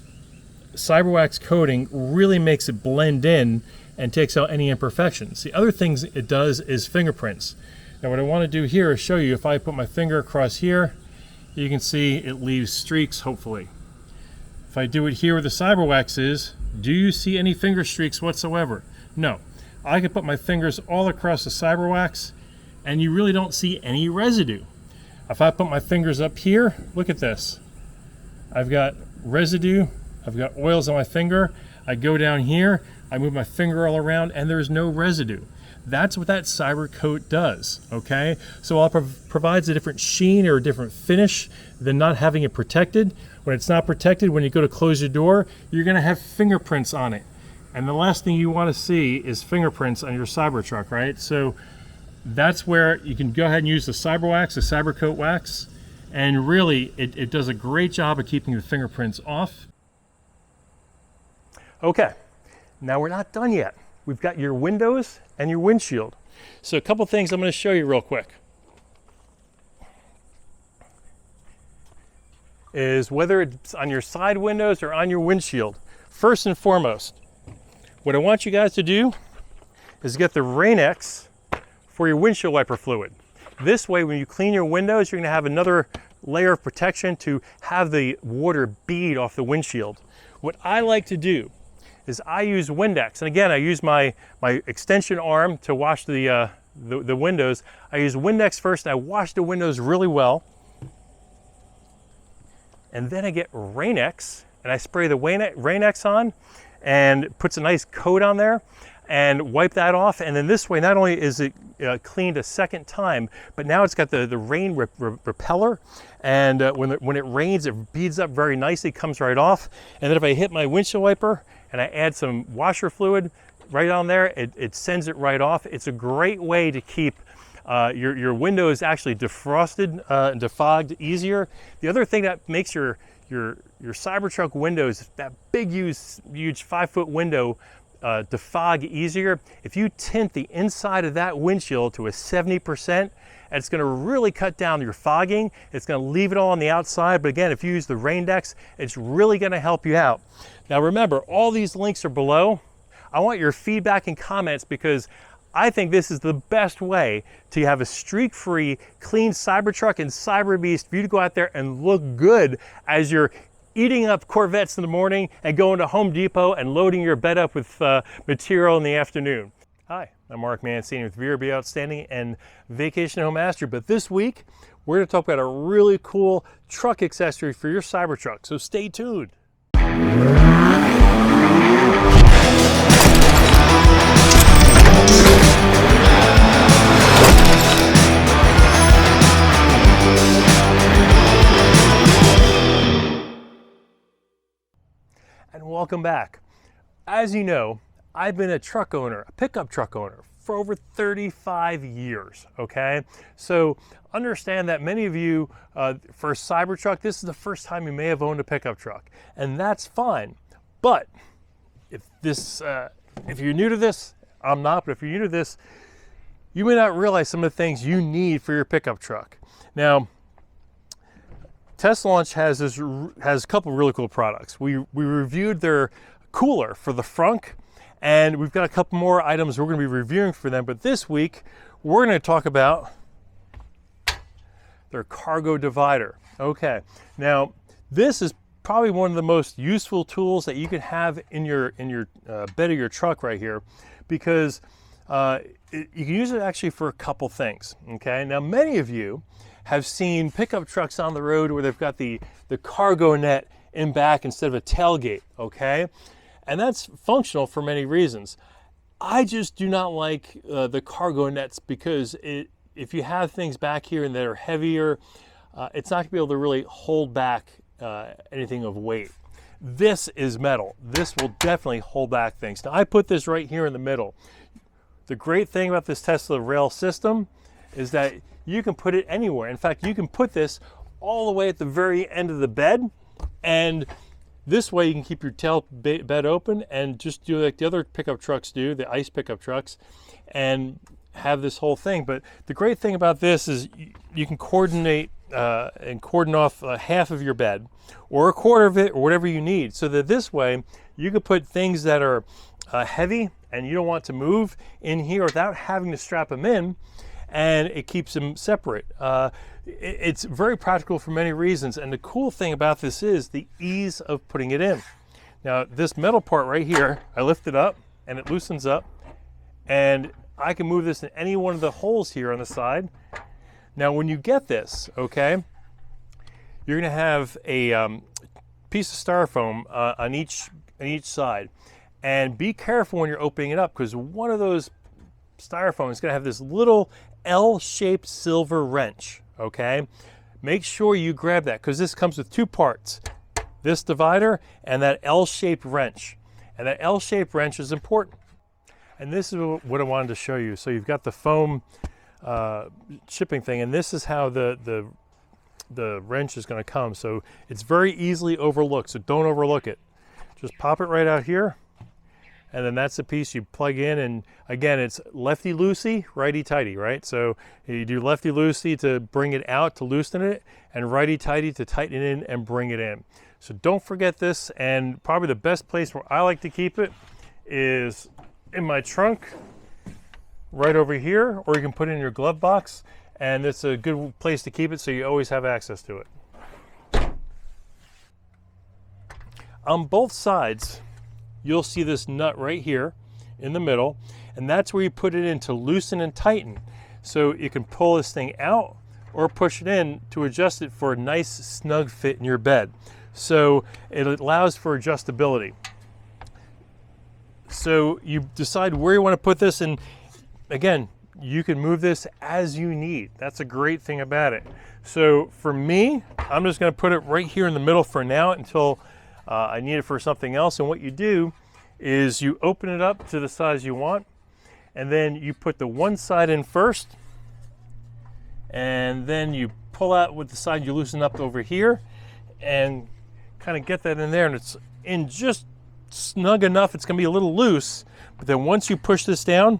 Speaker 1: Cyberwax coating really makes it blend in and takes out any imperfections. The other things it does is fingerprints. Now what I want to do here is show you, if I put my finger across here, you can see it leaves streaks, hopefully. If I do it here where the Cyberwax is, do you see any finger streaks whatsoever? No. I can put my fingers all across the Cyberwax and you really don't see any residue. If I put my fingers up here, look at this. I've got residue, I've got oils on my finger. I go down here, I move my finger all around, and there's no residue. That's what that Cyber Coat does, okay? So while it provides a different sheen or a different finish than not having it protected, when it's not protected, when you go to close your door, you're gonna have fingerprints on it. And the last thing you wanna see is fingerprints on your Cybertruck, right? So that's where you can go ahead and use the Cyberwax, the Cyber Coat wax, and really it does a great job of keeping the fingerprints off. Okay, now we're not done yet. We've got your windows and your windshield. So a couple things I'm going to show you real quick is whether it's on your side windows or on your windshield. First and foremost, what I want you guys to do is get the Rain-X for your windshield wiper fluid. This way, when you clean your windows, you're going to have another layer of protection to have the water bead off the windshield. What I like to do is I use Windex, and again, I use my extension arm to wash the windows. I use Windex first, and I wash the windows really well. And then I get Rain-X, and I spray the Rain-X on, and puts a nice coat on there, and wipe that off. And then this way, not only is it cleaned a second time, but now it's got the rain repeller, and when it rains, it beads up very nicely, comes right off. And then if I hit my windshield wiper and I add some washer fluid right on there, it sends it right off. It's a great way to keep your windows actually defrosted and defogged easier. The other thing that makes your Cybertruck windows, that big huge 5-foot window, defog easier, if you tint the inside of that windshield to a 70%, it's going to really cut down your fogging. It's going to leave it all on the outside, but again, if you use the Rain-X, it's really going to help you out. Now remember, all these links are below. I want your feedback and comments, because I think this is the best way to have a streak-free, clean Cybertruck and Cyberbeast for you to go out there and look good as you're eating up Corvettes in the morning and going to Home Depot and loading your bed up with material in the afternoon. Hi, I'm Mark Mancini with Rearview Outstanding and Vacation Home Master, but this week we're going to talk about a really cool truck accessory for your Cybertruck, so stay tuned. And welcome back. As you know, I've been a truck owner, a pickup truck owner, for over 35 years, okay? So understand that many of you, for a Cybertruck, this is the first time you may have owned a pickup truck, and that's fine. But if you're new to this, I'm not, but if you're new to this, you may not realize some of the things you need for your pickup truck. Now, Test Launch has a couple really cool products. We reviewed their cooler for the frunk, and we've got a couple more items we're going to be reviewing for them, but this week we're going to talk about their cargo divider. Okay, now this is probably one of the most useful tools that you can have in your bed of your truck right here, because you can use it actually for a couple things. Okay, now many of you have seen pickup trucks on the road where they've got the cargo net in back instead of a tailgate, okay? And that's functional for many reasons. I just do not like the cargo nets, because if you have things back here and that are heavier, it's not gonna be able to really hold back anything of weight. This is metal. This will definitely hold back things. Now I put this right here in the middle. The great thing about this Tesla rail system is that you can put it anywhere. In fact, you can put this all the way at the very end of the bed, and this way you can keep your tail bed open and just do like the other pickup trucks do, the ICE pickup trucks, and have this whole thing. But the great thing about this is you can coordinate and cordon off half of your bed or a quarter of it or whatever you need, so that this way you can put things that are heavy and you don't want to move in here without having to strap them in, and it keeps them separate. It's very practical for many reasons, and the cool thing about this is the ease of putting it in. Now this metal part right here, I lift it up and it loosens up, and I can move this in any one of the holes here on the side. Now when you get this, okay, you're gonna have a piece of styrofoam on each side. And be careful when you're opening it up, because one of those styrofoam is gonna have this little L-shaped silver wrench, okay? Make sure you grab that, because this comes with two parts, this divider and that L-shaped wrench. And that L-shaped wrench is important. And this is what I wanted to show you. So you've got the foam shipping thing, and this is how the wrench is gonna come. So it's very easily overlooked, so don't overlook it. Just pop it right out here, and then that's the piece you plug in, and again, it's lefty-loosey, righty-tighty, right? So you do lefty-loosey to bring it out, to loosen it, and righty-tighty to tighten it in and bring it in. So don't forget this, and probably the best place where I like to keep it is in my trunk, right over here, or you can put it in your glove box, and it's a good place to keep it so you always have access to it. On both sides, you'll see this nut right here in the middle, and that's where you put it in to loosen and tighten. So you can pull this thing out or push it in to adjust it for a nice snug fit in your bed. So it allows for adjustability. So you decide where you want to put this, and again, you can move this as you need. That's a great thing about it. So for me, I'm just going to put it right here in the middle for now until I need it for something else. And what you do is you open it up to the size you want, and then you put the one side in first, and then you pull out with the side you loosen up over here and kind of get that in there, and it's in just snug enough. It's going to be a little loose, but then once you push this down,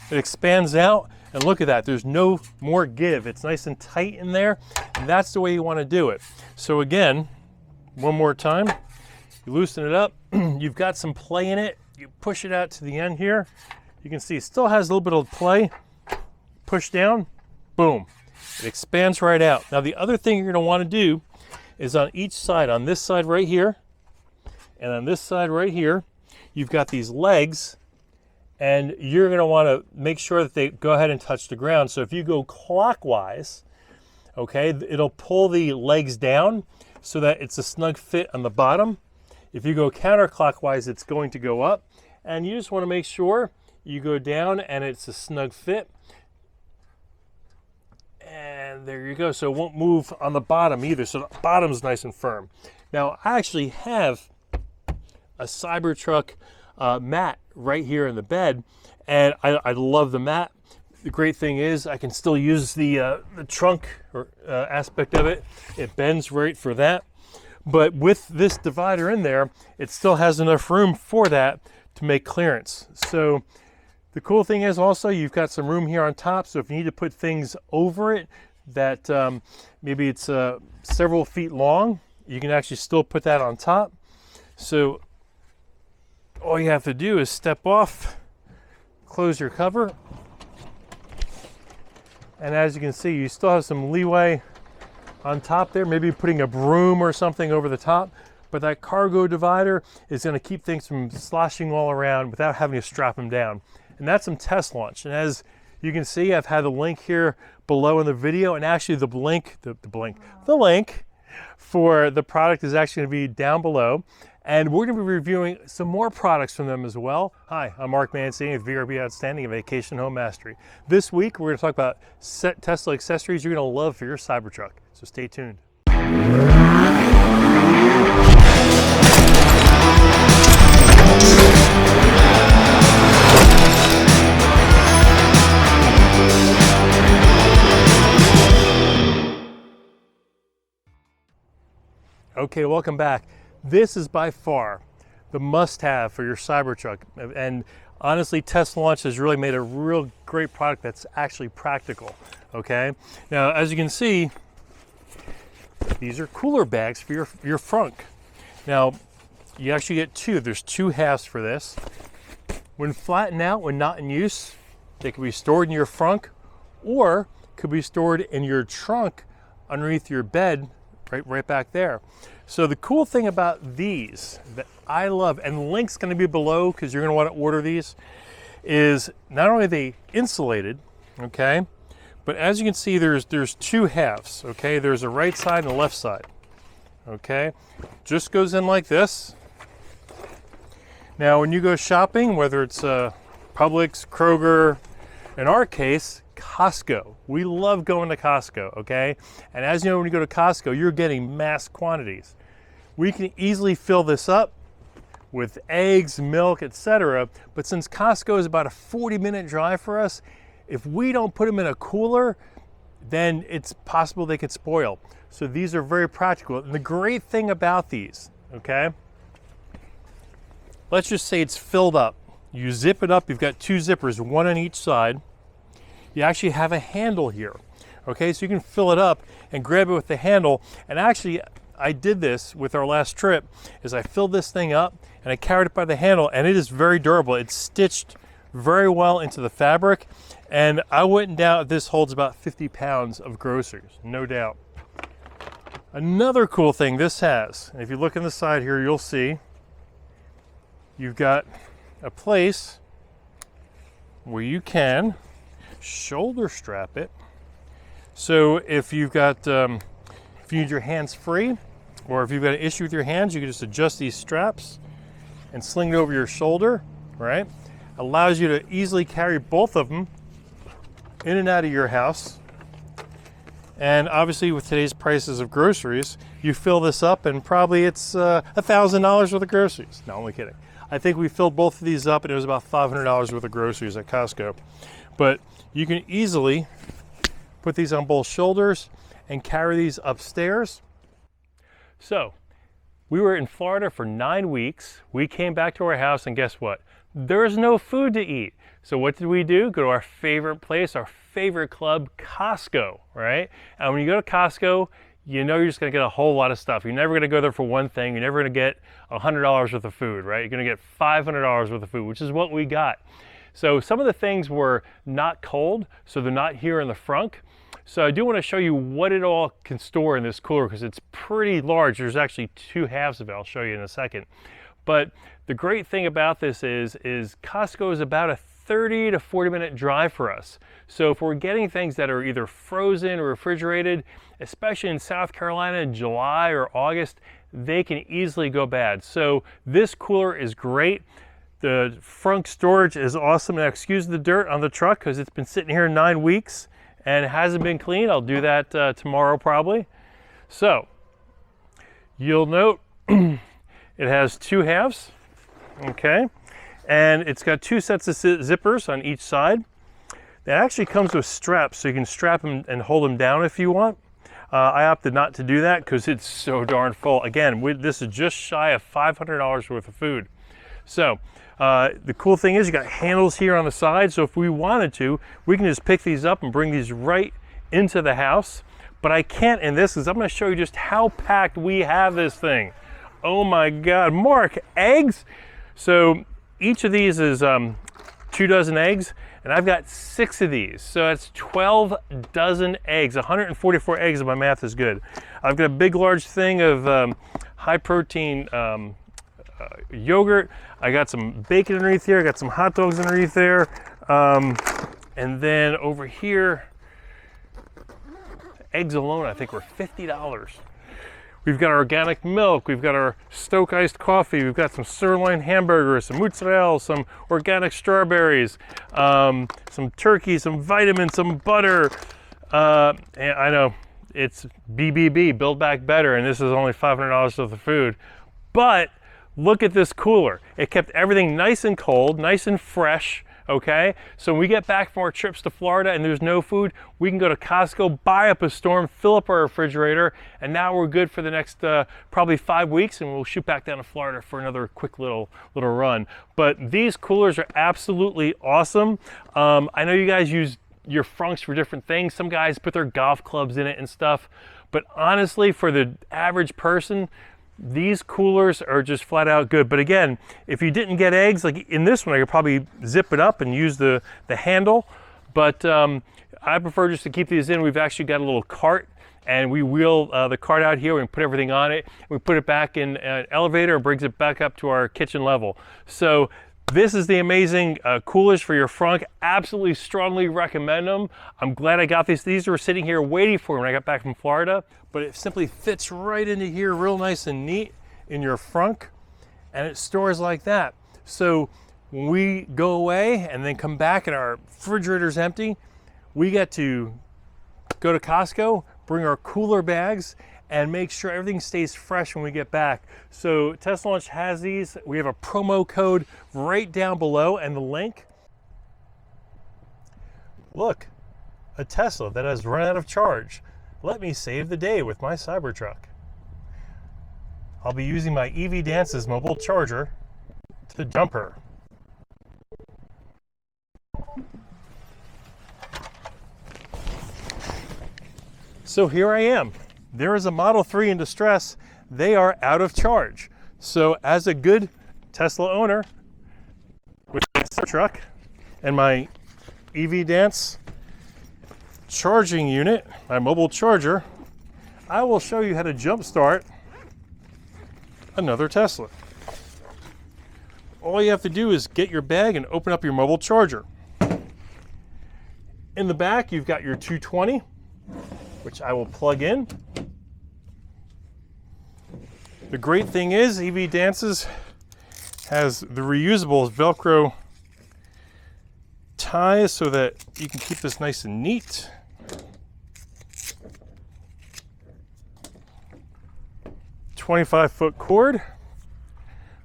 Speaker 1: it expands out, and look at that, there's no more give. It's nice and tight in there, and that's the way you want to do it. So again, one more time, you loosen it up, you've got some play in it, you push it out to the end here, you can see it still has a little bit of play, push down, boom, it expands right out. Now the other thing you're going to want to do is on each side, on this side right here, and on this side right here, you've got these legs, and you're going to want to make sure that they go ahead and touch the ground. So if you go clockwise, okay, it'll pull the legs down so that it's a snug fit on the bottom. If you go counterclockwise, it's going to go up, and you just want to make sure you go down and it's a snug fit. And there you go. So it won't move on the bottom either. So the bottom's nice and firm. Now I actually have a Cybertruck mat right here in the bed, and I love the mat. The great thing is I can still use the trunk aspect of it. It bends right for that. But with this divider in there, it still has enough room for that to make clearance. So the cool thing is also you've got some room here on top, so if you need to put things over it that maybe it's several feet long, you can actually still put that on top. So all you have to do is step off, close your cover, and as you can see, you still have some leeway on top there, maybe putting a broom or something over the top, but that cargo divider is going to keep things from sloshing all around without having to strap them down. And that's some test launch. And as you can see, I've had the link here below in the video, and actually the link for the product is actually going to be down below. And we're going to be reviewing some more products from them as well. Hi, I'm Mark Mancini with Rearview Outstanding and Vacation Home Mastery. This week, we're going to talk about Tesla accessories you're going to love for your Cybertruck. So stay tuned. Okay, welcome back. This is by far the must-have for your Cybertruck, and honestly, test launch has really made a real great product that's actually practical. Okay, now as you can see, these are cooler bags for your frunk. Now, you actually get two. There's two halves for this. When flattened out, when not in use, they can be stored in your frunk or could be stored in your trunk underneath your bed, right back there. So the cool thing about these that I love, and the link's gonna be below because you're gonna wanna order these, is not only are they insulated, okay, but as you can see, there's two halves, okay? There's a right side and a left side, okay? Just goes in like this. Now, when you go shopping, whether it's Publix, Kroger, in our case, Costco. We love going to Costco, okay? And as you know, when you go to Costco, you're getting mass quantities. We can easily fill this up with eggs, milk, etc. But since Costco is about a 40-minute drive for us, if we don't put them in a cooler, then it's possible they could spoil. So these are very practical. And the great thing about these, okay, let's just say it's filled up. You zip it up, you've got two zippers, one on each side. You actually have a handle here, okay? So you can fill it up and grab it with the handle. And actually, I did this with our last trip, is I filled this thing up and I carried it by the handle, and it is very durable. It's stitched very well into the fabric, and I wouldn't doubt this holds about 50 pounds of groceries, no doubt. Another cool thing this has, and if you look on the side here, you'll see, you've got a place where you can shoulder strap it. So if you've got, if you need your hands free, or if you've got an issue with your hands, you can just adjust these straps and sling it over your shoulder, right? Allows you to easily carry both of them in and out of your house. And obviously with today's prices of groceries, you fill this up and probably it's $1,000 worth of groceries. No, only kidding. I think we filled both of these up and it was about $500 worth of groceries at Costco. But you can easily put these on both shoulders and carry these upstairs. So we were in Florida for 9 weeks. We came back to our house and guess what? There's no food to eat. So what did we do? Go to our favorite place, our favorite club, Costco, right? And when you go to Costco, you know you're just gonna get a whole lot of stuff. You're never gonna go there for one thing. You're never gonna get $100 worth of food, right? You're gonna get $500 worth of food, which is what we got. So some of the things were not cold, so they're not here in the frunk. So I do want to show you what it all can store in this cooler because it's pretty large. There's actually two halves of it. I'll show you in a second. But the great thing about this is Costco is about a 30 to 40-minute drive for us. So if we're getting things that are either frozen or refrigerated, especially in South Carolina in July or August, they can easily go bad. So this cooler is great. The frunk storage is awesome. Now excuse the dirt on the truck because it's been sitting here 9 weeks and it hasn't been cleaned. I'll do that tomorrow probably. So you'll note it has two halves, okay? And it's got two sets of zippers on each side. It actually comes with straps, so you can strap them and hold them down if you want. I opted not to do that because it's so darn full. Again, this is just shy of $500 worth of food. So the cool thing is you got handles here on the side, so if we wanted to, we can just pick these up and bring these right into the house. But I can't in this because I'm going to show you just how packed we have this thing. Oh my God, Mark, eggs? So each of these is 2 dozen eggs, and I've got 6 of these. So that's 12 dozen eggs, 144 eggs if my math is good. I've got a big large thing of high protein yogurt. I got some bacon underneath here. I got some hot dogs underneath there. And then over here, eggs alone I think were $50. We've got our organic milk, we've got our Stoke iced coffee, we've got some sirloin hamburgers, some mozzarella, some organic strawberries, some turkey, some vitamins, some butter. And I know it's BBB, Build Back Better, and this is only $500 worth of food. But look at this cooler. It kept everything nice and cold, nice and fresh. Okay, so when we get back from our trips to Florida and there's no food, we can go to Costco, buy up a storm, fill up our refrigerator, and now we're good for the next probably 5 weeks, and we'll shoot back down to Florida for another quick little run. But these coolers are absolutely awesome. I know you guys use your frunks for different things. Some guys put their golf clubs in it and stuff, But honestly, for the average person, these coolers are just flat out good. But again, if you didn't get eggs, like in this one, I could probably zip it up and use the handle. But I prefer just to keep these in. We've actually got a little cart, and we wheel the cart out here. We can put everything on it. We put it back in an elevator and brings it back up to our kitchen level. So this is the amazing coolers for your frunk. Absolutely strongly recommend them. I'm glad I got these. These were sitting here waiting for me when I got back from Florida, but it simply fits right into here real nice and neat in your frunk, and it stores like that. So when we go away and then come back and our refrigerator's empty, we get to go to Costco, bring our cooler bags, and make sure everything stays fresh when we get back. So Tesla Launch has these. We have a promo code right down below and the link. Look, a Tesla that has run out of charge. Let me save the day with my Cybertruck. I'll be using my EV Dance's mobile charger to jump her. So here I am. There is a Model 3 in distress. They are out of charge. So as a good Tesla owner with my truck and my EV Dance charging unit, my mobile charger, I will show you how to jumpstart another Tesla. All you have to do is get your bag and open up your mobile charger. In the back, you've got your 220, which I will plug in. The great thing is EV Dances has the reusable Velcro ties so that you can keep this nice and neat. "25-foot cord,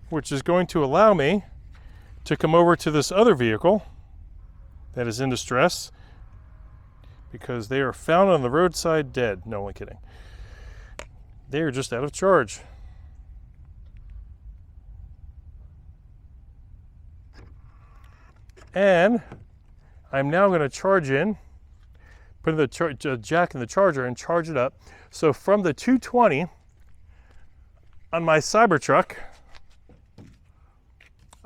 Speaker 1: which is going to allow me to come over to this other vehicle that is in distress because they are found on the roadside dead. No, only kidding. They are just out of charge. And I'm now going to charge in, put the jack in the charger and charge it up. So from the 220 on my Cybertruck,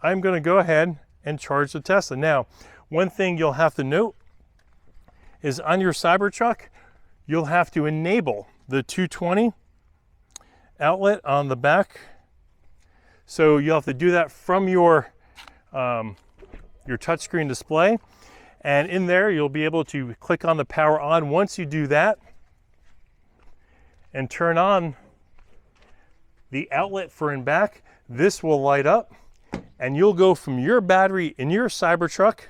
Speaker 1: I'm going to go ahead and charge the Tesla. Now, one thing you'll have to note is on your Cybertruck, you'll have to enable the 220 outlet on the back. So you'll have to do that from your touchscreen display. And in there, you'll be able to click on the power on. Once you do that and turn on the outlet for in back, this will light up and you'll go from your battery in your Cybertruck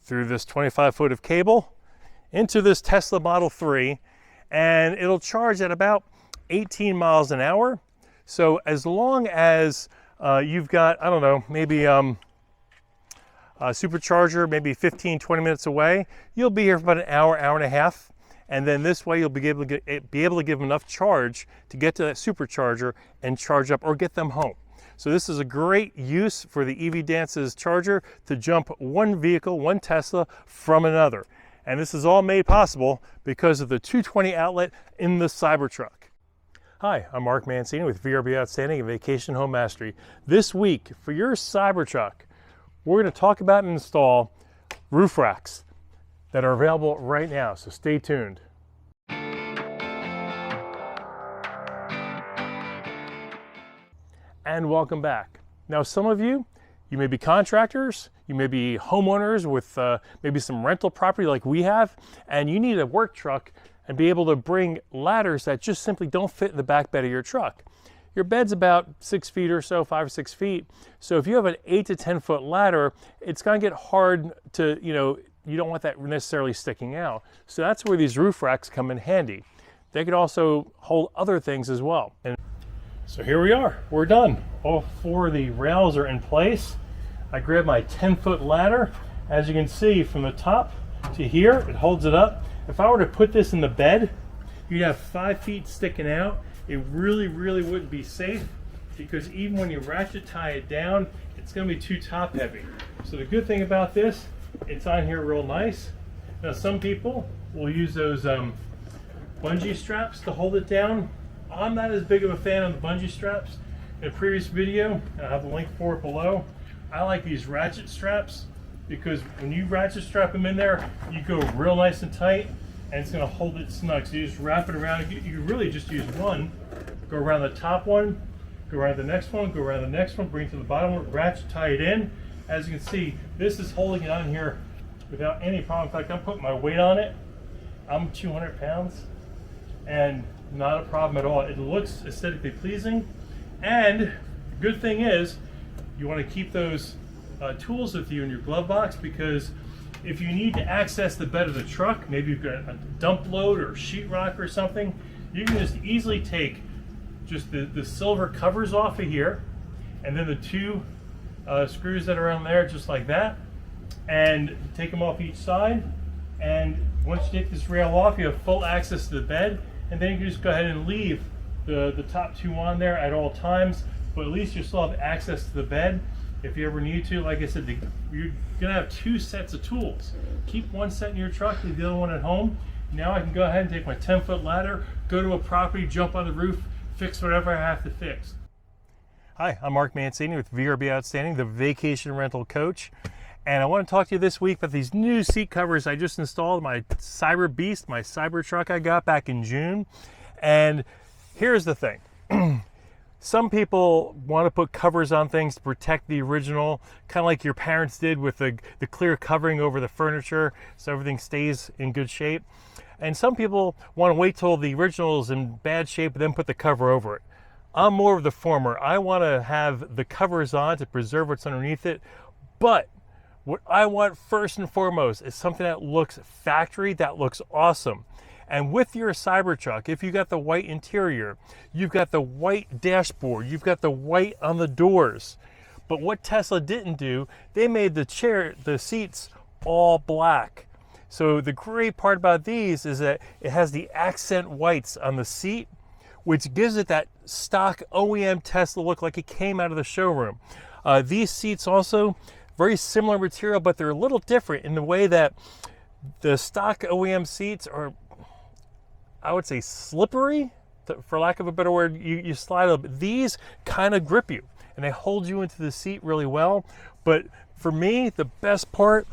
Speaker 1: through this 25-foot of cable into this Tesla Model 3, and it'll charge at about 18 miles an hour. So as long as you've got, I don't know, maybe a supercharger, maybe 15, 20 minutes away, you'll be here for about an hour, hour and a half. And then this way you'll be able to give them enough charge to get to that supercharger and charge up or get them home. So this is a great use for the EV Dance's charger to jump one vehicle, one Tesla from another. And this is all made possible because of the 220 outlet in the Cybertruck. Hi, I'm Mark Mancini with Rearview Outstanding and Vacation Home Mastery. This week for your Cybertruck, we're going to talk about and install roof racks that are available right now, so stay tuned. And welcome back. Now, some of you may be contractors, you may be homeowners with maybe some rental property like we have, and you need a work truck and be able to bring ladders that just simply don't fit in the back bed of your truck. Your bed's about 6 feet or so, 5 or 6 feet. So if you have an 8 to 10 foot ladder, it's gonna get hard to, you don't want that necessarily sticking out. So that's where these roof racks come in handy. They could also hold other things as well. And so here we are, we're done. All 4 of the rails are in place. I grabbed my 10-foot ladder. As you can see, from the top to here, it holds it up. If I were to put this in the bed, you'd have 5 feet sticking out. It really, really wouldn't be safe because even when you ratchet tie it down, it's gonna be too top heavy. So the good thing about this, it's on here real nice. Now some people will use those bungee straps to hold it down. I'm not as big of a fan of the bungee straps. In a previous video, I have the link for it below. I like these ratchet straps because when you ratchet strap them in there, you go real nice and tight, and it's going to hold it snug. So you just wrap it around. You can really just use one, go around the top one, go around the next one, go around the next one, bring it to the bottom one, ratchet tie it in. As you can see, this is holding it on here without any problem. In fact, I'm putting my weight on it. I'm 200 pounds and not a problem at all. It looks aesthetically pleasing, and the good thing is you want to keep those tools with you in your glove box, because if you need to access the bed of the truck, maybe you've got a dump load or sheetrock or something, you can just easily take just the silver covers off of here, and then the two screws that are on there, just like that, and take them off each side. And once you take this rail off, you have full access to the bed, and then you can just go ahead and leave the top two on there at all times, but at least you still have access to the bed if you ever need to. Like I said, you're gonna have two sets of tools. Keep one set in your truck, leave the other one at home. Now I can go ahead and take my 10-foot ladder, go to a property, jump on the roof, fix whatever I have to fix. Hi, I'm Mark Mancini with Rearview Outstanding, the vacation rental coach. And I want to talk to you this week about these new seat covers I just installed in my Cyberbeast, my Cybertruck I got back in June. And here's the thing. Some people want to put covers on things to protect the original, kind of like your parents did with the clear covering over the furniture so everything stays in good shape. And some people want to wait till the original is in bad shape and then put the cover over it. I'm more of the former. I want to have the covers on to preserve what's underneath it, but what I want first and foremost is something that looks factory, that looks awesome. And with your Cybertruck, if you got the white interior, you've got the white dashboard, you've got the white on the doors. But what Tesla didn't do, they made the seats all black. So the great part about these is that it has the accent whites on the seat, which gives it that stock OEM Tesla look, like it came out of the showroom. These seats also, very similar material, but they're a little different in the way that the stock OEM seats are, I would say, slippery, for lack of a better word. You slide up. These kind of grip you, and they hold you into the seat really well. But for me, the best part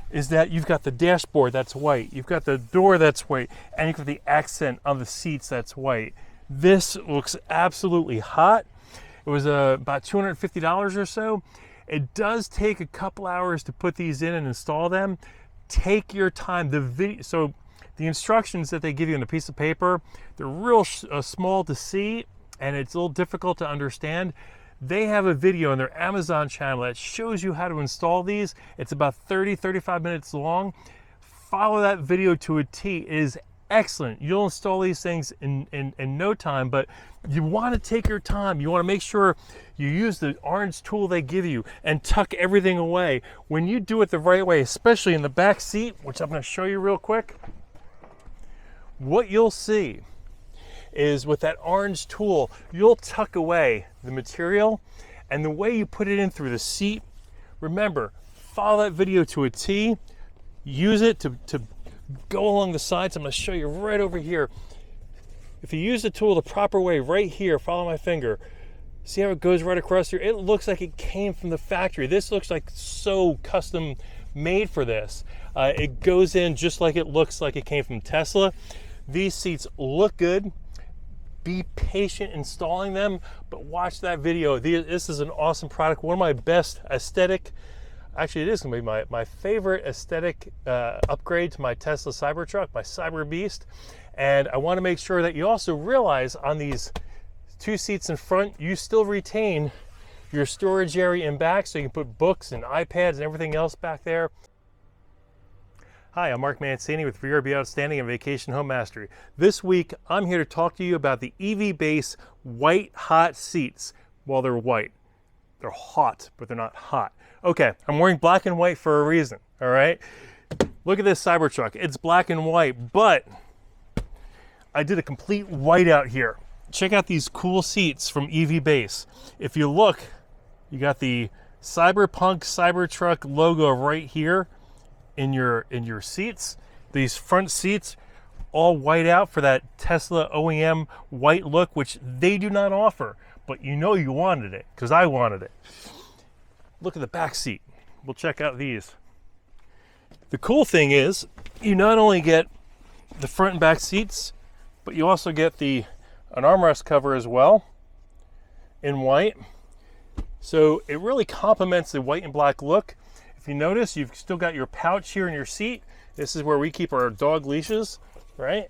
Speaker 1: is that you've got the dashboard that's white, you've got the door that's white, and you've got the accent on the seats that's white. This looks absolutely hot. It was about $250 or so. It does take a couple hours to put these in and install them. Take your time. So the instructions that they give you on a piece of paper, they're real small to see, and it's a little difficult to understand. They have a video on their Amazon channel that shows you how to install these. It's about 30-35 minutes long. Follow that video to a T. It is excellent. You'll install these things in no time, but you want to take your time. You want to make sure you use the orange tool they give you and tuck everything away. When you do it the right way, especially in the back seat, which I'm going to show you real quick, what you'll see is with that orange tool, you'll tuck away the material, and the way you put it in through the seat, remember, follow that video to a T, use it to go along the sides. I'm going to show you right over here. If you use the tool the proper way, right here, follow my finger, see how it goes right across here? It looks like it came from the factory. This looks like so custom made for this. It goes in just like it looks like it came from Tesla. These seats look good. Be patient installing them, but watch that video. This is an awesome product. One of my best aesthetic, actually it is going to be my favorite aesthetic upgrade to my Tesla Cybertruck, my Cyberbeast. And I want to make sure that you also realize on these two seats in front, you still retain your storage area in back, so you can put books and iPads and everything else back there. Hi, I'm Mark Mancini with Rearview Outstanding and Vacation Home Mastery. This week, I'm here to talk to you about the EV Base white hot seats. Well, they're white. They're hot, but they're not hot. Okay, I'm wearing black and white for a reason, all right? Look at this Cybertruck. It's black and white, but I did a complete white out here. Check out these cool seats from EV Base. If you look, you got the Cyberpunk Cybertruck logo right here in your seats. These front seats all white out for that Tesla OEM white look, which they do not offer, but you know you wanted it, because I wanted it. Look at the back seat. We'll check out these. The cool thing is, you not only get the front and back seats, but you also get an armrest cover as well in white. So it really complements the white and black look. If you notice, you've still got your pouch here in your seat. This is where we keep our dog leashes, right?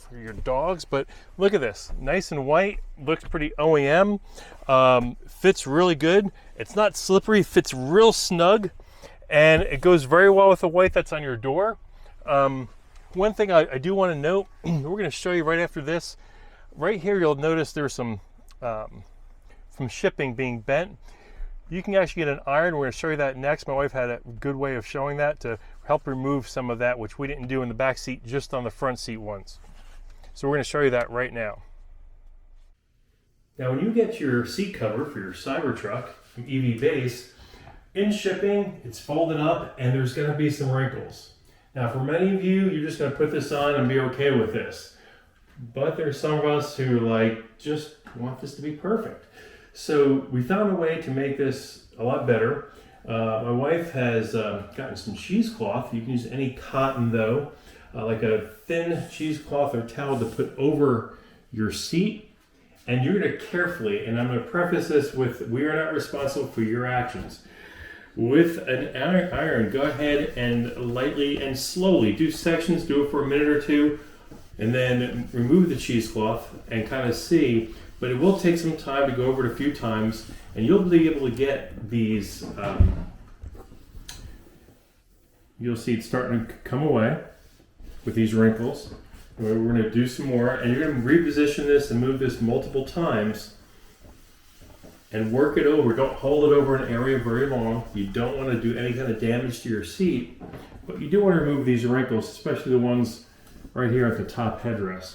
Speaker 1: For your dogs. But look at this, nice and white, looks pretty OEM, fits really good. It's not slippery, fits real snug, and it goes very well with the white that's on your door. One thing I do want to note, we're going to show you right after this. Right here, you'll notice there's some from shipping being bent. You can actually get an iron. We're going to show you that next. My wife had a good way of showing that to help remove some of that, which we didn't do in the back seat, just on the front seat ones. So we're going to show you that right now. Now, when you get your seat cover for your Cybertruck from Rearview, in shipping, it's folded up and there's going to be some wrinkles. Now, for many of you, you're just going to put this on and be okay with this. But there's some of us who just want this to be perfect. So we found a way to make this a lot better. My wife has gotten some cheesecloth. You can use any cotton though, like a thin cheesecloth or towel to put over your seat. And you're going to carefully, and I'm going to preface this with, we are not responsible for your actions. With an iron, go ahead and lightly and slowly do sections, do it for a minute or two, and then remove the cheesecloth and kind of see. But it will take some time to go over it a few times, and you'll be able to get these, you'll see it starting to come away with these wrinkles. We're going to do some more, and you're going to reposition this and move this multiple times and work it over. Don't hold it over an area very long. You don't want to do any kind of damage to your seat, but you do want to remove these wrinkles, especially the ones right here at the top headrest.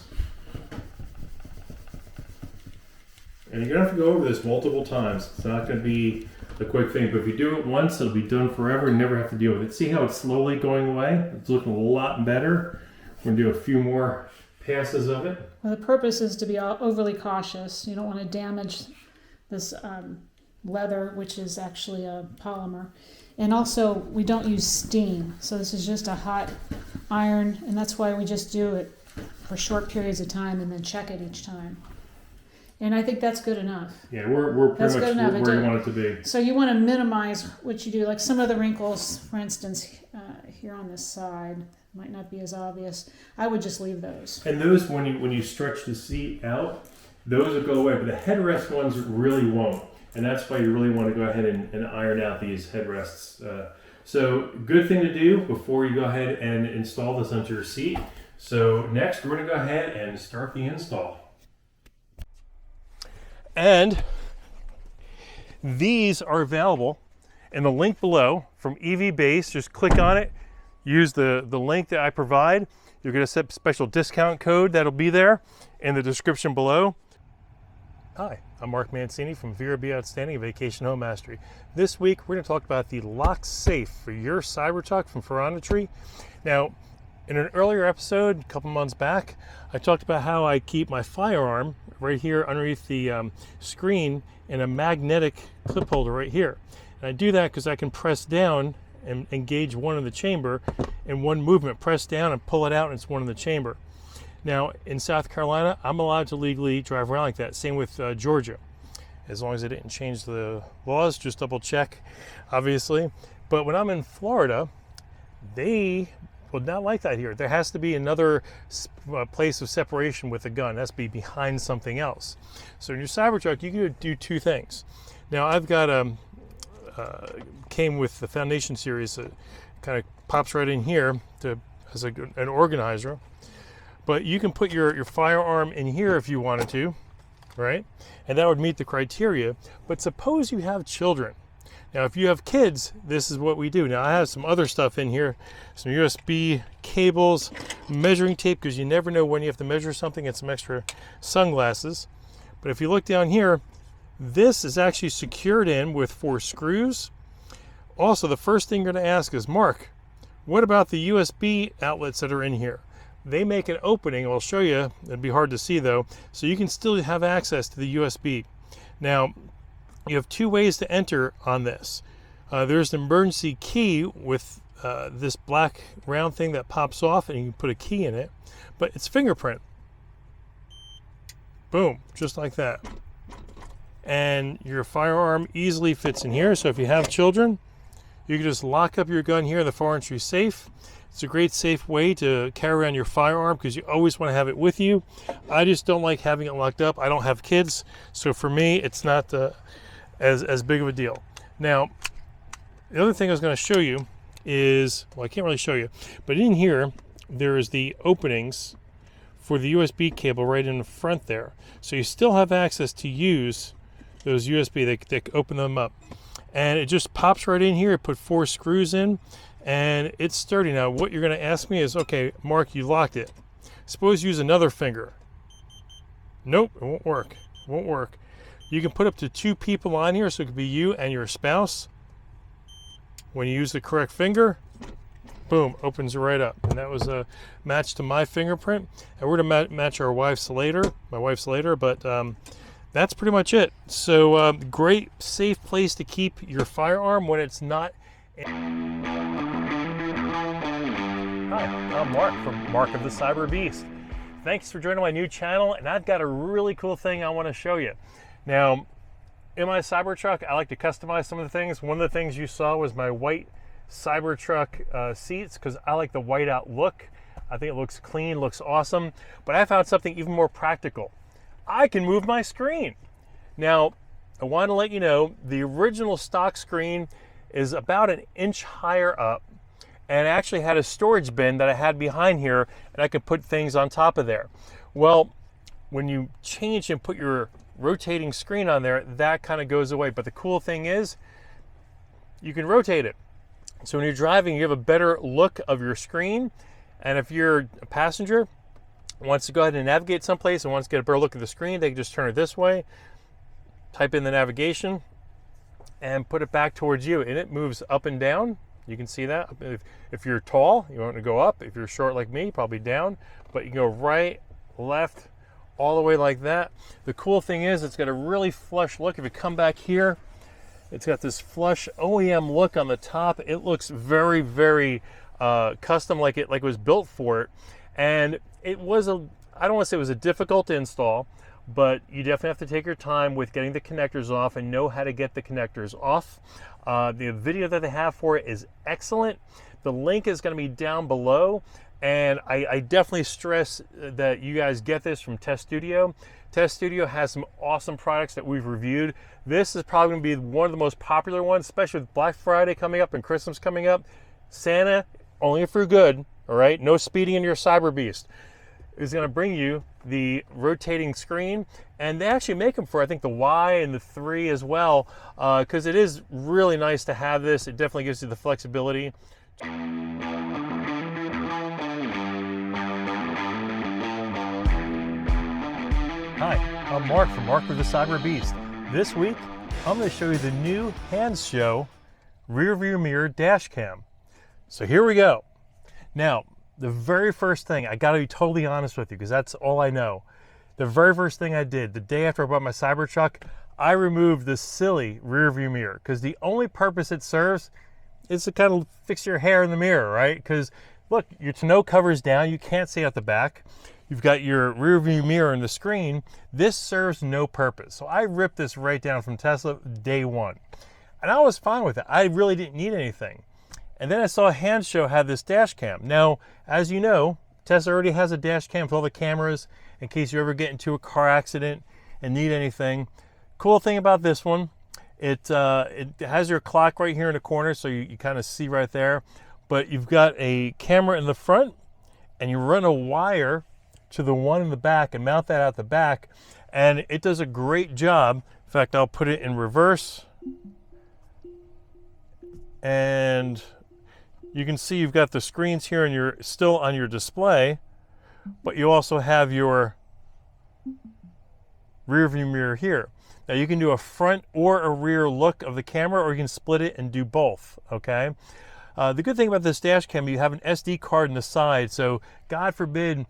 Speaker 1: And you're going to have to go over this multiple times. It's not going to be a quick thing, but if you do it once, it'll be done forever and never have to deal with it. See how it's slowly going away? It's looking a lot better. We're going to do a few more passes of it.
Speaker 2: Well, the purpose is to be overly cautious. You don't want to damage this leather, which is actually a polymer. And also, we don't use steam. So this is just a hot iron, and that's why we just do it for short periods of time and then check it each time. And I think that's good enough.
Speaker 1: Yeah, we're pretty much where you want it to be.
Speaker 2: So you want to minimize what you do. Like some of the wrinkles, for instance, here on this side, might not be as obvious. I would just leave those.
Speaker 1: And those, when you stretch the seat out, those will go away. But the headrest ones really won't. And that's why you really want to go ahead and iron out these headrests. So good thing to do before you go ahead and install this onto your seat. So next, we're going to go ahead and start the install. And these are available in the link below from Rearview. Just click on it, use the link that I provide. You're going to set a special discount code that'll be there in the description below. Hi, I'm Mark Mancini from Rearview Outstanding Vacation Home Mastery. This week we're going to talk about the lock safe for your Cybertruck from Frunk. Now, in an earlier episode, a couple months back, I talked about how I keep my firearm right here underneath the screen in a magnetic clip holder right here. And I do that because I can press down and engage one in the chamber in one movement. Press down and pull it out and it's one in the chamber. Now, in South Carolina, I'm allowed to legally drive around like that. Same with Georgia. As long as I didn't change the laws, just double check, obviously. But when I'm in Florida, they would not like that here. There has to be another place of separation with a gun. It has to be behind something else. So in your Cybertruck, you can do two things. Now, I've got came with the Foundation series. It kind of pops right in here as an organizer. But you can put your firearm in here if you wanted to, right? And that would meet the criteria. But suppose you have children. Now, if you have kids, this is what we do. Now, I have some other stuff in here, some USB cables, measuring tape, because you never know when you have to measure something, and some extra sunglasses. But if you look down here, this is actually secured in with 4 screws. Also, the first thing you're going to ask is, Mark, what about the USB outlets that are in here? they make an opening. I'll show you. It'd be hard to see though. So you can still have access to the USB. Now, you have two ways to enter on this. There's an emergency key with this black round thing that pops off, and you can put a key in it, but it's fingerprint. Boom, just like that. And your firearm easily fits in here. So if you have children, you can just lock up your gun here in the fire entry safe. It's a great safe way to carry around your firearm because you always want to have it with you. I just don't like having it locked up. I don't have kids, so for me, it's not as big of a deal. Now, the other thing I was going to show you is, well, I can't really show you, but in here, there is the openings for the USB cable right in the front there. So you still have access to use those USB, they open them up. And it just pops right in here. Put 4 screws in, and it's sturdy. Now, what you're going to ask me is, okay, Mark, you locked it. Suppose you use another finger. Nope, it won't work. It won't work. You can put up to 2 people on here, so it could be you and your spouse. When you use the correct finger, boom, opens right up. And that was a match to my fingerprint. And we're going to match our wife's later, my wife's later, but that's pretty much it. So great, safe place to keep your firearm when it's not. Hi, I'm Mark from Mark of the Cyberbeast. Thanks for joining my new channel, and I've got a really cool thing I want to show you. Now, in my Cybertruck, I like to customize some of the things. One of the things you saw was my white Cybertruck seats, because I like the white out look. I think it looks clean, looks awesome. But I found something even more practical. I can move my screen. Now, I want to let you know, the original stock screen is about an inch higher up, and I actually had a storage bin that I had behind here, and I could put things on top of there. Well, when you change and put your rotating screen on there, that kind of goes away. But the cool thing is, you can rotate it. So when you're driving, you have a better look of your screen, and if you're a passenger, wants to go ahead and navigate someplace and wants to get a better look at the screen, they can just turn it this way, type in the navigation, and put it back towards you, and it moves up and down. You can see that. If you're tall, you want to go up. If you're short like me, probably down, but you can go right, left, all the way like that. The cool thing is it's got a really flush look. If you come back here, it's got this flush OEM look on the top. It looks very, very custom, like it was built for it. And it was I don't want to say it was a difficult to install, but you definitely have to take your time with getting the connectors off and know how to get the connectors off. The video that they have for it is excellent. The link is going to be down below, and I definitely stress that you guys get this from Test Studio. Test Studio has some awesome products that we've reviewed. This is probably going to be one of the most popular ones, especially with Black Friday coming up and Christmas coming up. Santa, only if you're good, all right? No speeding in your Cyberbeast. Is going to bring you the rotating screen, and they actually make them for, I think, the Y and the 3 as well, because it is really nice to have this. It definitely gives you the flexibility. Hi, I'm Mark from Mark of the Cyberbeast. This week, I'm going to show you the new Hands Show Rearview Mirror Dash Cam. So here we go. Now, the very first thing, I got to be totally honest with you because that's all I know. The very first thing I did, the day after I bought my Cybertruck, I removed the silly rear view mirror because the only purpose it serves is to kind of fix your hair in the mirror, right? Because look, your tonneau cover's down, you can't see out the back. You've got your rear view mirror in the screen. This serves no purpose. So I ripped this right down from Tesla day one. And I was fine with it. I really didn't need anything. And then I saw Hands Show had this dash cam. Now, as you know, Tesla already has a dash cam with all the cameras in case you ever get into a car accident and need anything. Cool thing about this one, it has your clock right here in the corner, so you kind of see right there. But you've got a camera in the front, and you run a wire to the one in the back and mount that out the back, and it does a great job. In fact, I'll put it in reverse, and you can see you've got the screens here and you're still on your display, but you also have your rear view mirror here. Now you can do a front or a rear look of the camera, or you can split it and do both, okay? The good thing about this dash cam, you have an SD card in the side, so God forbid,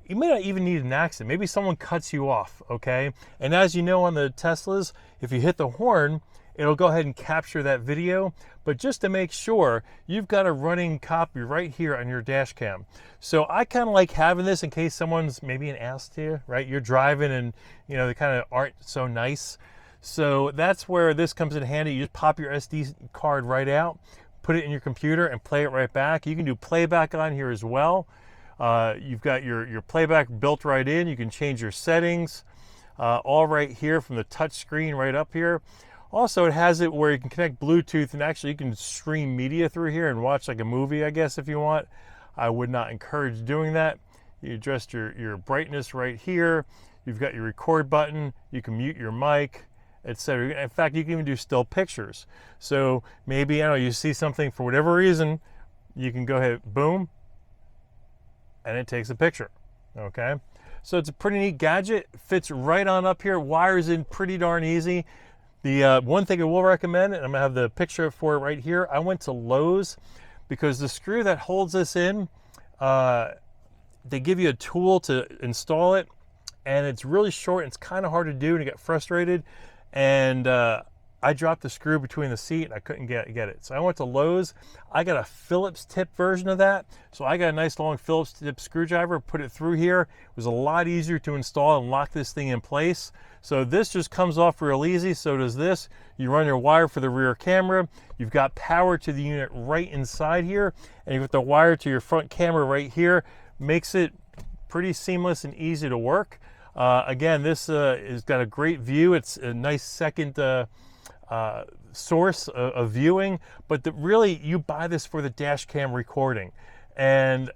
Speaker 1: you may not even need an accident. Maybe someone cuts you off, okay? And as you know on the Teslas, if you hit the horn, it'll go ahead and capture that video. But just to make sure, you've got a running copy right here on your dash cam. So I kind of like having this in case someone's maybe an ass to you, right? You're driving and they kind of aren't so nice. So that's where this comes in handy. You just pop your SD card right out, put it in your computer and play it right back. You can do playback on here as well. You've got your playback built right in. You can change your settings all right here from the touch screen right up here. Also, it has it where you can connect Bluetooth and actually you can stream media through here and watch like a movie, I guess, if you want. I would not encourage doing that. You adjust your brightness right here. You've got your record button. You can mute your mic, etc. In fact, you can even do still pictures. So maybe, you see something for whatever reason, you can go ahead, boom, and it takes a picture, okay? So it's a pretty neat gadget. Fits right on up here. Wires in pretty darn easy. The one thing I will recommend, and I'm gonna have the picture for it right here, I went to Lowe's because the screw that holds this in, they give you a tool to install it, and it's really short, and it's kind of hard to do, and you get frustrated. And I dropped the screw between the seat and I couldn't get it. So I went to Lowe's. I got a Phillips tip version of that. So I got a nice long Phillips tip screwdriver, put it through here. It was a lot easier to install and lock this thing in place. So this just comes off real easy. So does this. You run your wire for the rear camera. You've got power to the unit right inside here. And you've got the wire to your front camera right here. Makes it pretty seamless and easy to work. Again, this has got a great view. It's a nice second source of viewing, but really you buy this for the dash cam recording. And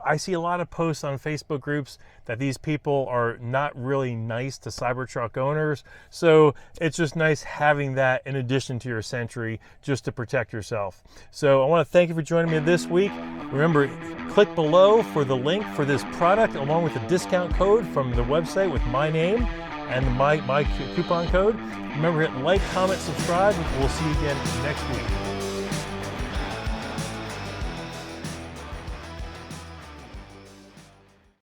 Speaker 1: I see a lot of posts on Facebook groups that these people are not really nice to Cybertruck owners. So it's just nice having that in addition to your Sentry just to protect yourself. So I want to thank you for joining me this week. Remember, click below for the link for this product along with the discount code from the website with my name and my coupon code. Remember, hit like, comment, subscribe, and we'll see you again next week.